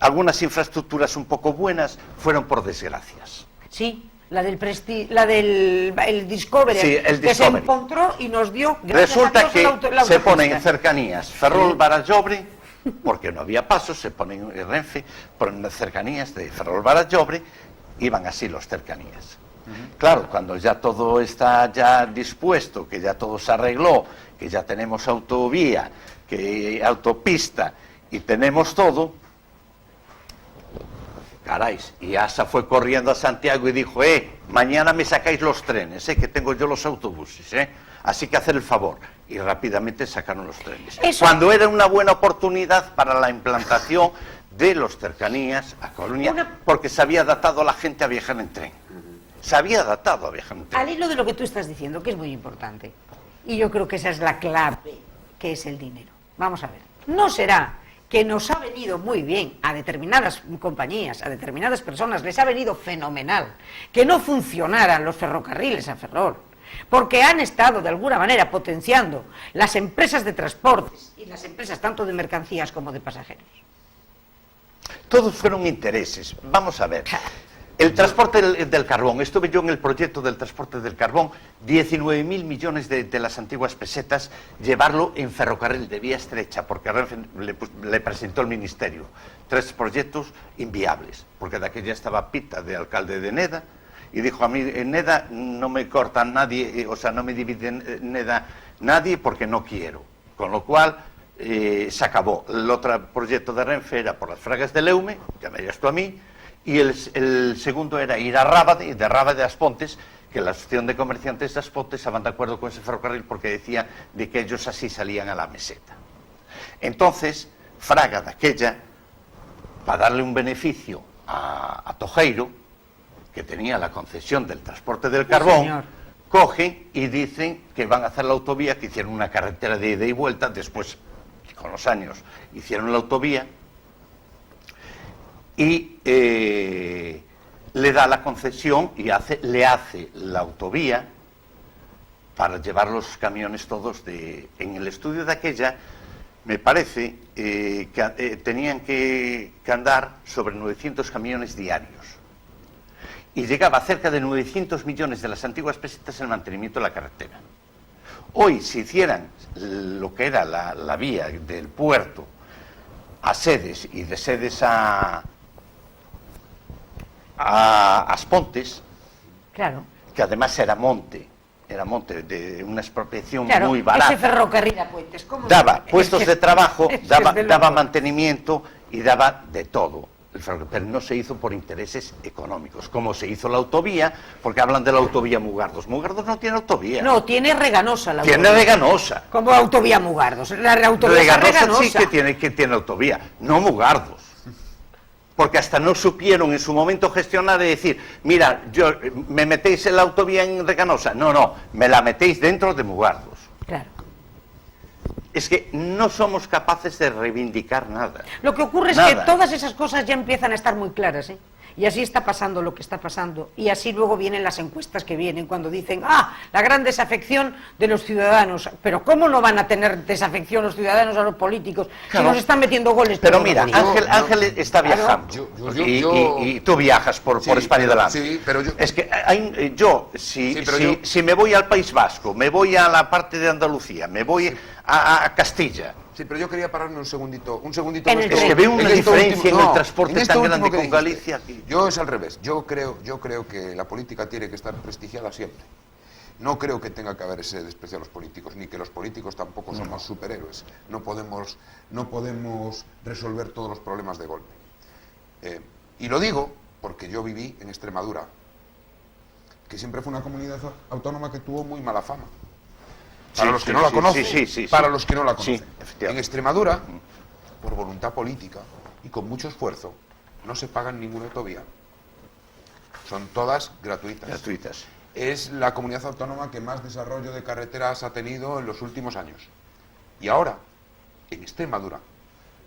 algunas infraestructuras un poco buenas, fueron por desgracias. Sí, la del el Discovery, Sí, el que se Discovery. encontró y nos dio, gracias Resulta a Dios, que la se pone en autopista. cercanías Ferrol, Barallobre porque no había pasos, se ponen en Renfe, ponen las cercanías de Ferrol-Barallobre, iban así los cercanías. Claro, cuando ya todo está ya dispuesto, que ya todo se arregló, que ya tenemos autovía, que autopista y tenemos todo, caray, y ASA fue corriendo a Santiago y dijo, mañana me sacáis los trenes, que tengo yo los autobuses, así que hacer el favor. Y rápidamente sacaron los trenes. Cuando era una buena oportunidad para la implantación de los cercanías a Coruña, porque se había adaptado a la gente a viajar en tren. Se había adaptado a viajar en tren. Al hilo de lo que tú estás diciendo, que es muy importante, y yo creo que esa es la clave, que es el dinero. Vamos a ver, ¿no será que nos ha venido muy bien a determinadas compañías, a determinadas personas, les ha venido fenomenal que no funcionaran los ferrocarriles a Ferrol? Porque han estado de alguna manera potenciando las empresas de transportes y las empresas tanto de mercancías como de pasajeros. Todos fueron intereses. Vamos a ver. El transporte del carbón, estuve yo en el proyecto del transporte del carbón, 19.000 millones de las antiguas pesetas, llevarlo en ferrocarril de vía estrecha, porque Renfe le presentó el Ministerio 3 proyectos inviables, porque de aquella estaba Pita, de alcalde de Neda, y dijo, a mí en Neda no me cortan nadie, o sea, no me dividen Neda nadie porque no quiero, con lo cual se acabó. El otro proyecto de Renfe era por las Fragas de Leume, ya me digas tú a mí, y el segundo era ir a Rábade, y de Rábade a Aspontes, que la Asociación de Comerciantes de Aspontes estaban de acuerdo con ese ferrocarril porque decía de que ellos así salían a la meseta. Entonces, Fraga de aquella, para darle un beneficio a Tojeiro, que tenía la concesión del transporte del carbón, cogen y dicen que van a hacer la autovía, que hicieron una carretera de ida y vuelta, después, con los años, hicieron la autovía, y le da la concesión y le hace la autovía para llevar los camiones todos en el estudio de aquella, me parece que tenían que andar sobre 900 camiones diarios y llegaba a cerca de 900 millones de las antiguas pesetas el mantenimiento de la carretera. Hoy, si hicieran lo que era la vía del puerto a Sedes y de Sedes a Aspontes, claro, que además era monte de una expropiación claro, muy barata, ese ferrocarril a Puentes, ¿cómo daba se... puestos de trabajo, daba loco. mantenimiento y daba de todo, pero no se hizo por intereses económicos, como se hizo la autovía, porque hablan de la autovía Mugardos. Mugardos no tiene autovía. No, tiene Reganosa la tiene autovía. Reganosa. Como autovía Mugardos. La autovía Reganosa sí que tiene autovía, no Mugardos. Porque hasta no supieron en su momento gestionar y decir, mira, ¿me metéis en la autovía en Reganosa? No, me la metéis dentro de Mugardos. Claro. Es que no somos capaces de reivindicar nada. Lo que ocurre es Nada. que todas esas cosas ya empiezan a estar muy claras, ¿eh? Y así está pasando lo que está pasando. Y así luego vienen las encuestas que vienen cuando dicen, la gran desafección de los ciudadanos. Pero ¿cómo no van a tener desafección los ciudadanos a los políticos Claro. si nos están metiendo goles? Pero todos mira, los días? Ángel está viajando. Yo- y tú viajas por España adelante. Sí, pero yo... Es que si me voy al País Vasco, me voy a la parte de Andalucía, me voy a Castilla. Sí, pero yo quería pararme un segundito. En el Es que veo una diferencia en el transporte tan grande con dijiste. Galicia. Yo es al revés. Yo creo que la política tiene que estar prestigiada siempre. No creo que tenga que haber ese desprecio a los políticos, ni que los políticos tampoco somos superhéroes. No podemos resolver todos los problemas de golpe. Y lo digo porque yo viví en Extremadura, que siempre fue una comunidad autónoma que tuvo muy mala fama. Para los que no la conocen, para los que no la conocen. En Extremadura, por voluntad política y con mucho esfuerzo, no se pagan ninguna autovía. Son todas gratuitas. Es la comunidad autónoma que más desarrollo de carreteras ha tenido en los últimos años. Y ahora, en Extremadura,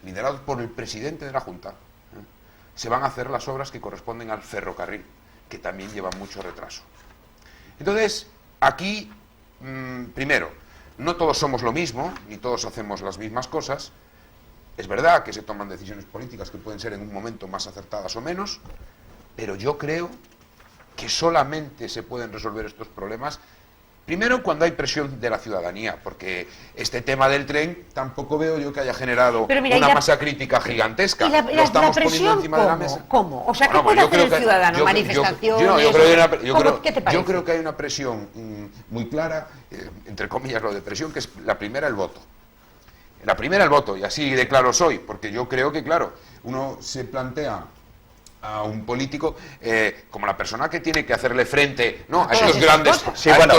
liderados por el presidente de la Junta, se van a hacer las obras que corresponden al ferrocarril, que también llevan mucho retraso. Entonces, aquí... primero, no todos somos lo mismo, ni todos hacemos las mismas cosas. Es verdad que se toman decisiones políticas que pueden ser en un momento más acertadas o menos, pero yo creo que solamente se pueden resolver estos problemas Primero, cuando hay presión de la ciudadanía, porque este tema del tren tampoco veo yo que haya generado una masa crítica gigantesca. ¿Y la estamos presión poniendo encima de la mesa. ¿Cómo? O sea, ¿qué puede hacer el ciudadano? ¿Manifestaciones? Yo creo que hay una presión muy clara, entre comillas lo de presión, que es la primera, el voto. La primera, el voto, y así de claro soy, porque yo creo que, claro, uno se plantea a un político como la persona que tiene que hacerle frente, ¿no?, a estos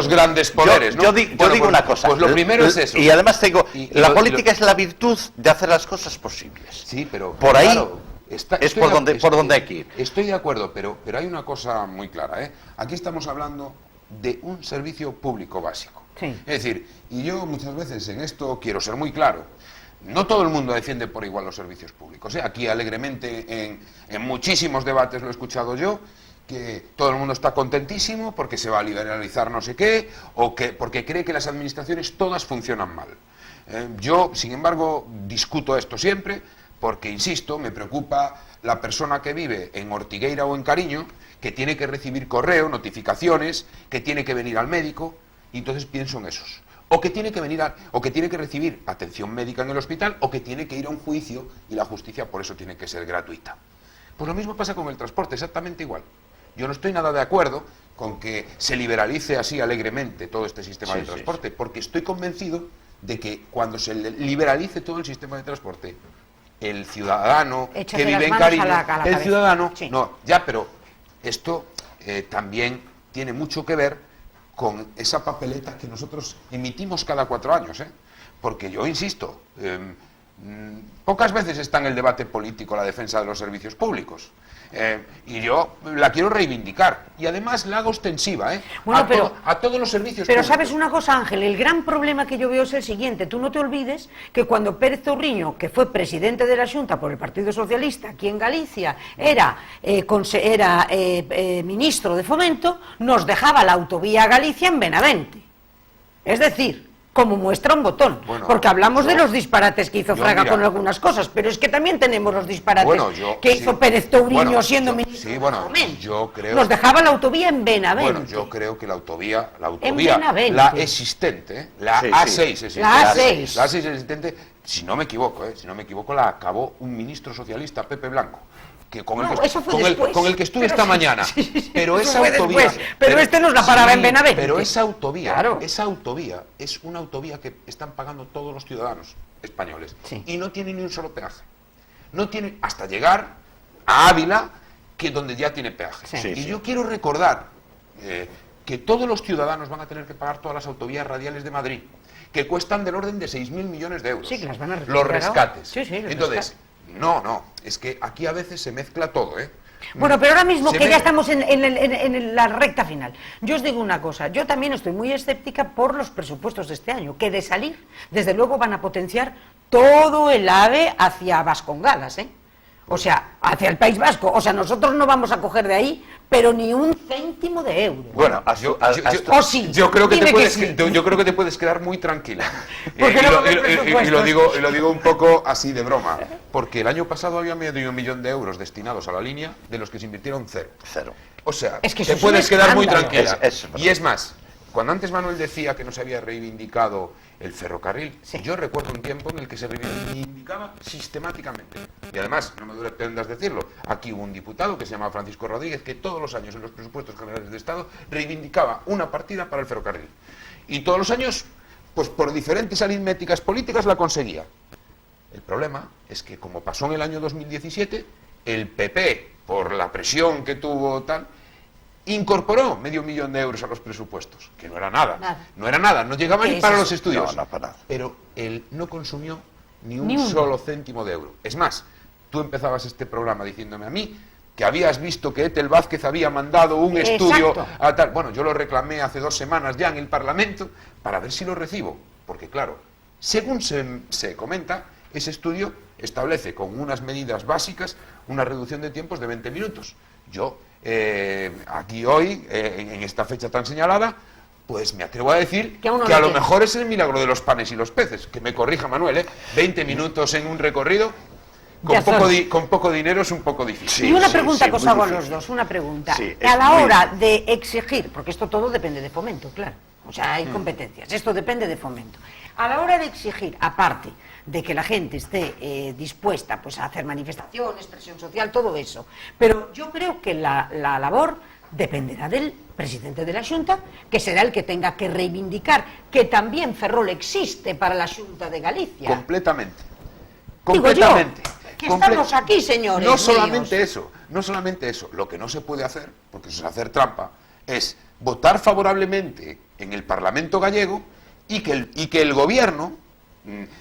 grandes poderes, ¿no? Yo digo una cosa. Pues lo primero es eso. Y además te digo, la política es la virtud de hacer las cosas posibles. Sí, pero por ahí claro, es por donde hay que ir. Estoy de acuerdo, pero hay una cosa muy clara, ¿eh? Aquí estamos hablando de un servicio público básico. Sí. Es decir, y yo muchas veces en esto quiero ser muy claro. No todo el mundo defiende por igual los servicios públicos, ¿eh? Aquí alegremente en muchísimos debates lo he escuchado yo, que todo el mundo está contentísimo porque se va a liberalizar no sé qué, o que porque cree que las administraciones todas funcionan mal. Yo, sin embargo, discuto esto siempre porque, insisto, me preocupa la persona que vive en Ortigueira o en Cariño, que tiene que recibir correo, notificaciones, que tiene que venir al médico, y entonces pienso en esos. O que tiene que venir o que tiene que recibir atención médica en el hospital, o que tiene que ir a un juicio y la justicia por eso tiene que ser gratuita. Pues lo mismo pasa con el transporte, exactamente igual. Yo no estoy nada de acuerdo con que se liberalice así alegremente todo este sistema de transporte, porque estoy convencido de que cuando se liberalice todo el sistema de transporte, el ciudadano que vive en Cariño, el ciudadano, no, ya, pero esto también tiene mucho que ver con esa papeleta que nosotros emitimos cada 4 años, ¿eh? Porque yo insisto, pocas veces está en el debate político la defensa de los servicios públicos. Y yo la quiero reivindicar, y además la hago extensiva, bueno, a todos los servicios pero públicos. ¿sabes una cosa, Ángel? El gran problema que yo veo es el siguiente. Tú no te olvides que cuando Pérez Touriño, que fue presidente de la Xunta por el Partido Socialista aquí en Galicia, era ministro de Fomento, nos dejaba la autovía a Galicia en Benavente. Es decir, como muestra un botón, bueno, porque hablamos de los disparates que hizo Fraga con algunas cosas, pero es que también tenemos los disparates que hizo Pérez Touriño siendo ministro de Fomento. Yo creo, nos dejaba la autovía en Benavente. Bueno, yo creo que la autovía la existente, la A6 existente, la A6 existente, si no me equivoco, la acabó un ministro socialista, Pepe Blanco, que con el que estuve esta mañana. Pero esa autovía, pero este nos la paraba en Benavente. Pero esa autovía es una autovía que están pagando todos los ciudadanos españoles, y no tiene ni un solo peaje. No tiene hasta llegar a Ávila, que donde ya tiene peaje. Yo quiero recordar que todos los ciudadanos van a tener que pagar todas las autovías radiales de Madrid, que cuestan del orden de 6.000 millones de euros. Sí, que las van a los rescates. Entonces, no, es que aquí a veces se mezcla todo, ¿eh? Bueno, pero ahora mismo que ya estamos en la recta final, yo os digo una cosa, yo también estoy muy escéptica por los presupuestos de este año, que de salir, desde luego van a potenciar todo el AVE hacia Vascongadas, ¿eh? O sea, hacia el País Vasco. O sea, nosotros no vamos a coger de ahí, pero ni un céntimo de euro. Bueno, yo creo que te puedes quedar muy tranquila. Y lo digo un poco así de broma, porque el año pasado había medio millón de euros destinados a la línea, de los que se invirtieron cero. O sea, es que te puedes quedar muy tranquila. Y es más, cuando antes Manuel decía que no se había reivindicado el ferrocarril, yo recuerdo un tiempo en el que se reivindicaba sistemáticamente. Y además, no me duele prendas decirlo, aquí hubo un diputado que se llama Francisco Rodríguez, que todos los años en los presupuestos generales de Estado reivindicaba una partida para el ferrocarril. Y todos los años, pues por diferentes aritméticas políticas la conseguía. El problema es que, como pasó en el año 2017, el PP, por la presión que tuvo tal, incorporó medio millón de euros a los presupuestos, que no era nada. No llegaba ni para los estudios. No, para nada. Pero él no consumió ni un solo céntimo de euro. Es más, tú empezabas este programa diciéndome a mí que habías visto que Ethel Vázquez había mandado un estudio a tal. Bueno, yo lo reclamé hace 2 semanas ya en el Parlamento para ver si lo recibo. Porque claro, según se comenta, ese estudio establece con unas medidas básicas una reducción de tiempos de 20 minutos. Yo aquí hoy, en esta fecha tan señalada, pues me atrevo a decir que a lo mejor es el milagro de los panes y los peces. Que me corrija Manuel, 20 minutos en un recorrido, con poco dinero es un poco difícil. Y una pregunta que os hago a los dos, una pregunta. A la hora de exigir, porque esto todo depende de Fomento, claro. o sea, hay competencias, esto depende de Fomento. A la hora de exigir, aparte de que la gente esté dispuesta pues, a hacer manifestaciones, presión social, todo eso, pero yo creo que la labor dependerá del presidente de la Xunta, que será el que tenga que reivindicar que también Ferrol existe para la Xunta de Galicia. Completamente. Digo yo, Completamente. que estamos aquí, señores No míos. solamente eso, no solamente eso. Lo que no se puede hacer, porque eso es hacer trampa, es votar favorablemente en el Parlamento gallego y que el gobierno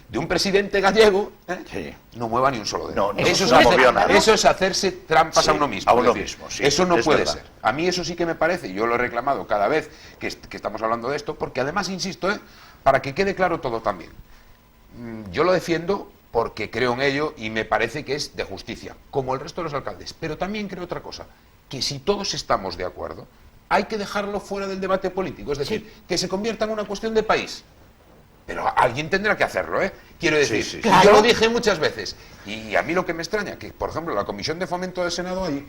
de un presidente gallego no mueva ni un solo dedo. No, eso es hacerse trampas a uno mismo. A uno mismo, sí. Eso no puede verdad. ser. A mí eso sí que me parece, y yo lo he reclamado cada vez que estamos hablando de esto, porque además, insisto, para que quede claro todo también, yo lo defiendo porque creo en ello y me parece que es de justicia, como el resto de los alcaldes. Pero también creo otra cosa, que si todos estamos de acuerdo, hay que dejarlo fuera del debate político, es decir, que se convierta en una cuestión de país. Pero alguien tendrá que hacerlo, ¿eh? Quiero decir, Claro. yo lo dije muchas veces, y a mí lo que me extraña, que por ejemplo en la Comisión de Fomento del Senado hay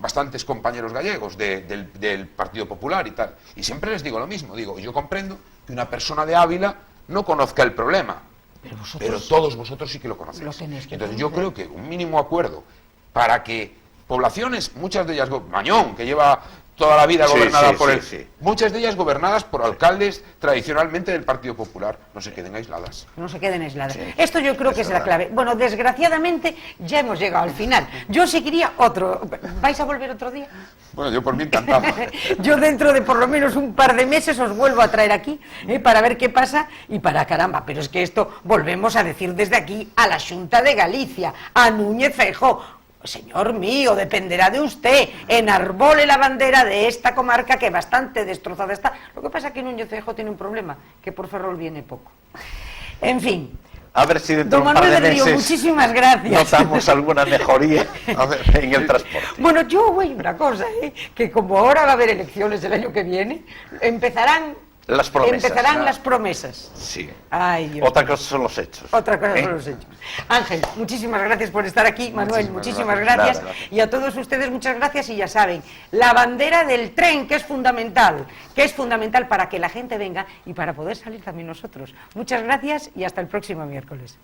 bastantes compañeros gallegos del Partido Popular y tal, y siempre les digo lo mismo, digo, yo comprendo que una persona de Ávila no conozca el problema, pero todos vosotros sí que lo conocéis. Lo tenéis que Entonces yo conocer. creo que un mínimo acuerdo para que poblaciones, muchas de ellas, Mañón, que lleva toda la vida gobernada por él, muchas de ellas gobernadas por alcaldes tradicionalmente del Partido Popular, no se queden aisladas. No se queden aisladas. Esto yo creo que es la clave. Bueno, desgraciadamente ya hemos llegado al final. Yo seguiría otro. ¿Vais a volver otro día? Bueno, yo por mí encantado. Yo dentro de por lo menos un par de meses os vuelvo a traer aquí para ver qué pasa y para caramba. Pero es que esto volvemos a decir desde aquí a la Xunta de Galicia, a Núñez Feijóo. Señor mío, dependerá de usted, enarbole la bandera de esta comarca que bastante destrozada está. Lo que pasa es que Núñez Feijóo tiene un problema, que por Ferrol viene poco. En fin. A ver si dentro Don de un par Manuel de del Río, meses muchísimas gracias. notamos alguna mejoría en el transporte. Bueno, yo voy una cosa, que como ahora va a haber elecciones el año que viene, empezarán Las promesas. las promesas. Sí. Ay, Dios. Otra cosa son los hechos. Otra cosa son los hechos. Ángel, muchísimas gracias por estar aquí. Manuel, muchísimas gracias. gracias. Y a todos ustedes, muchas gracias. Y ya saben, la bandera del tren, que es fundamental para que la gente venga y para poder salir también nosotros. Muchas gracias y hasta el próximo miércoles.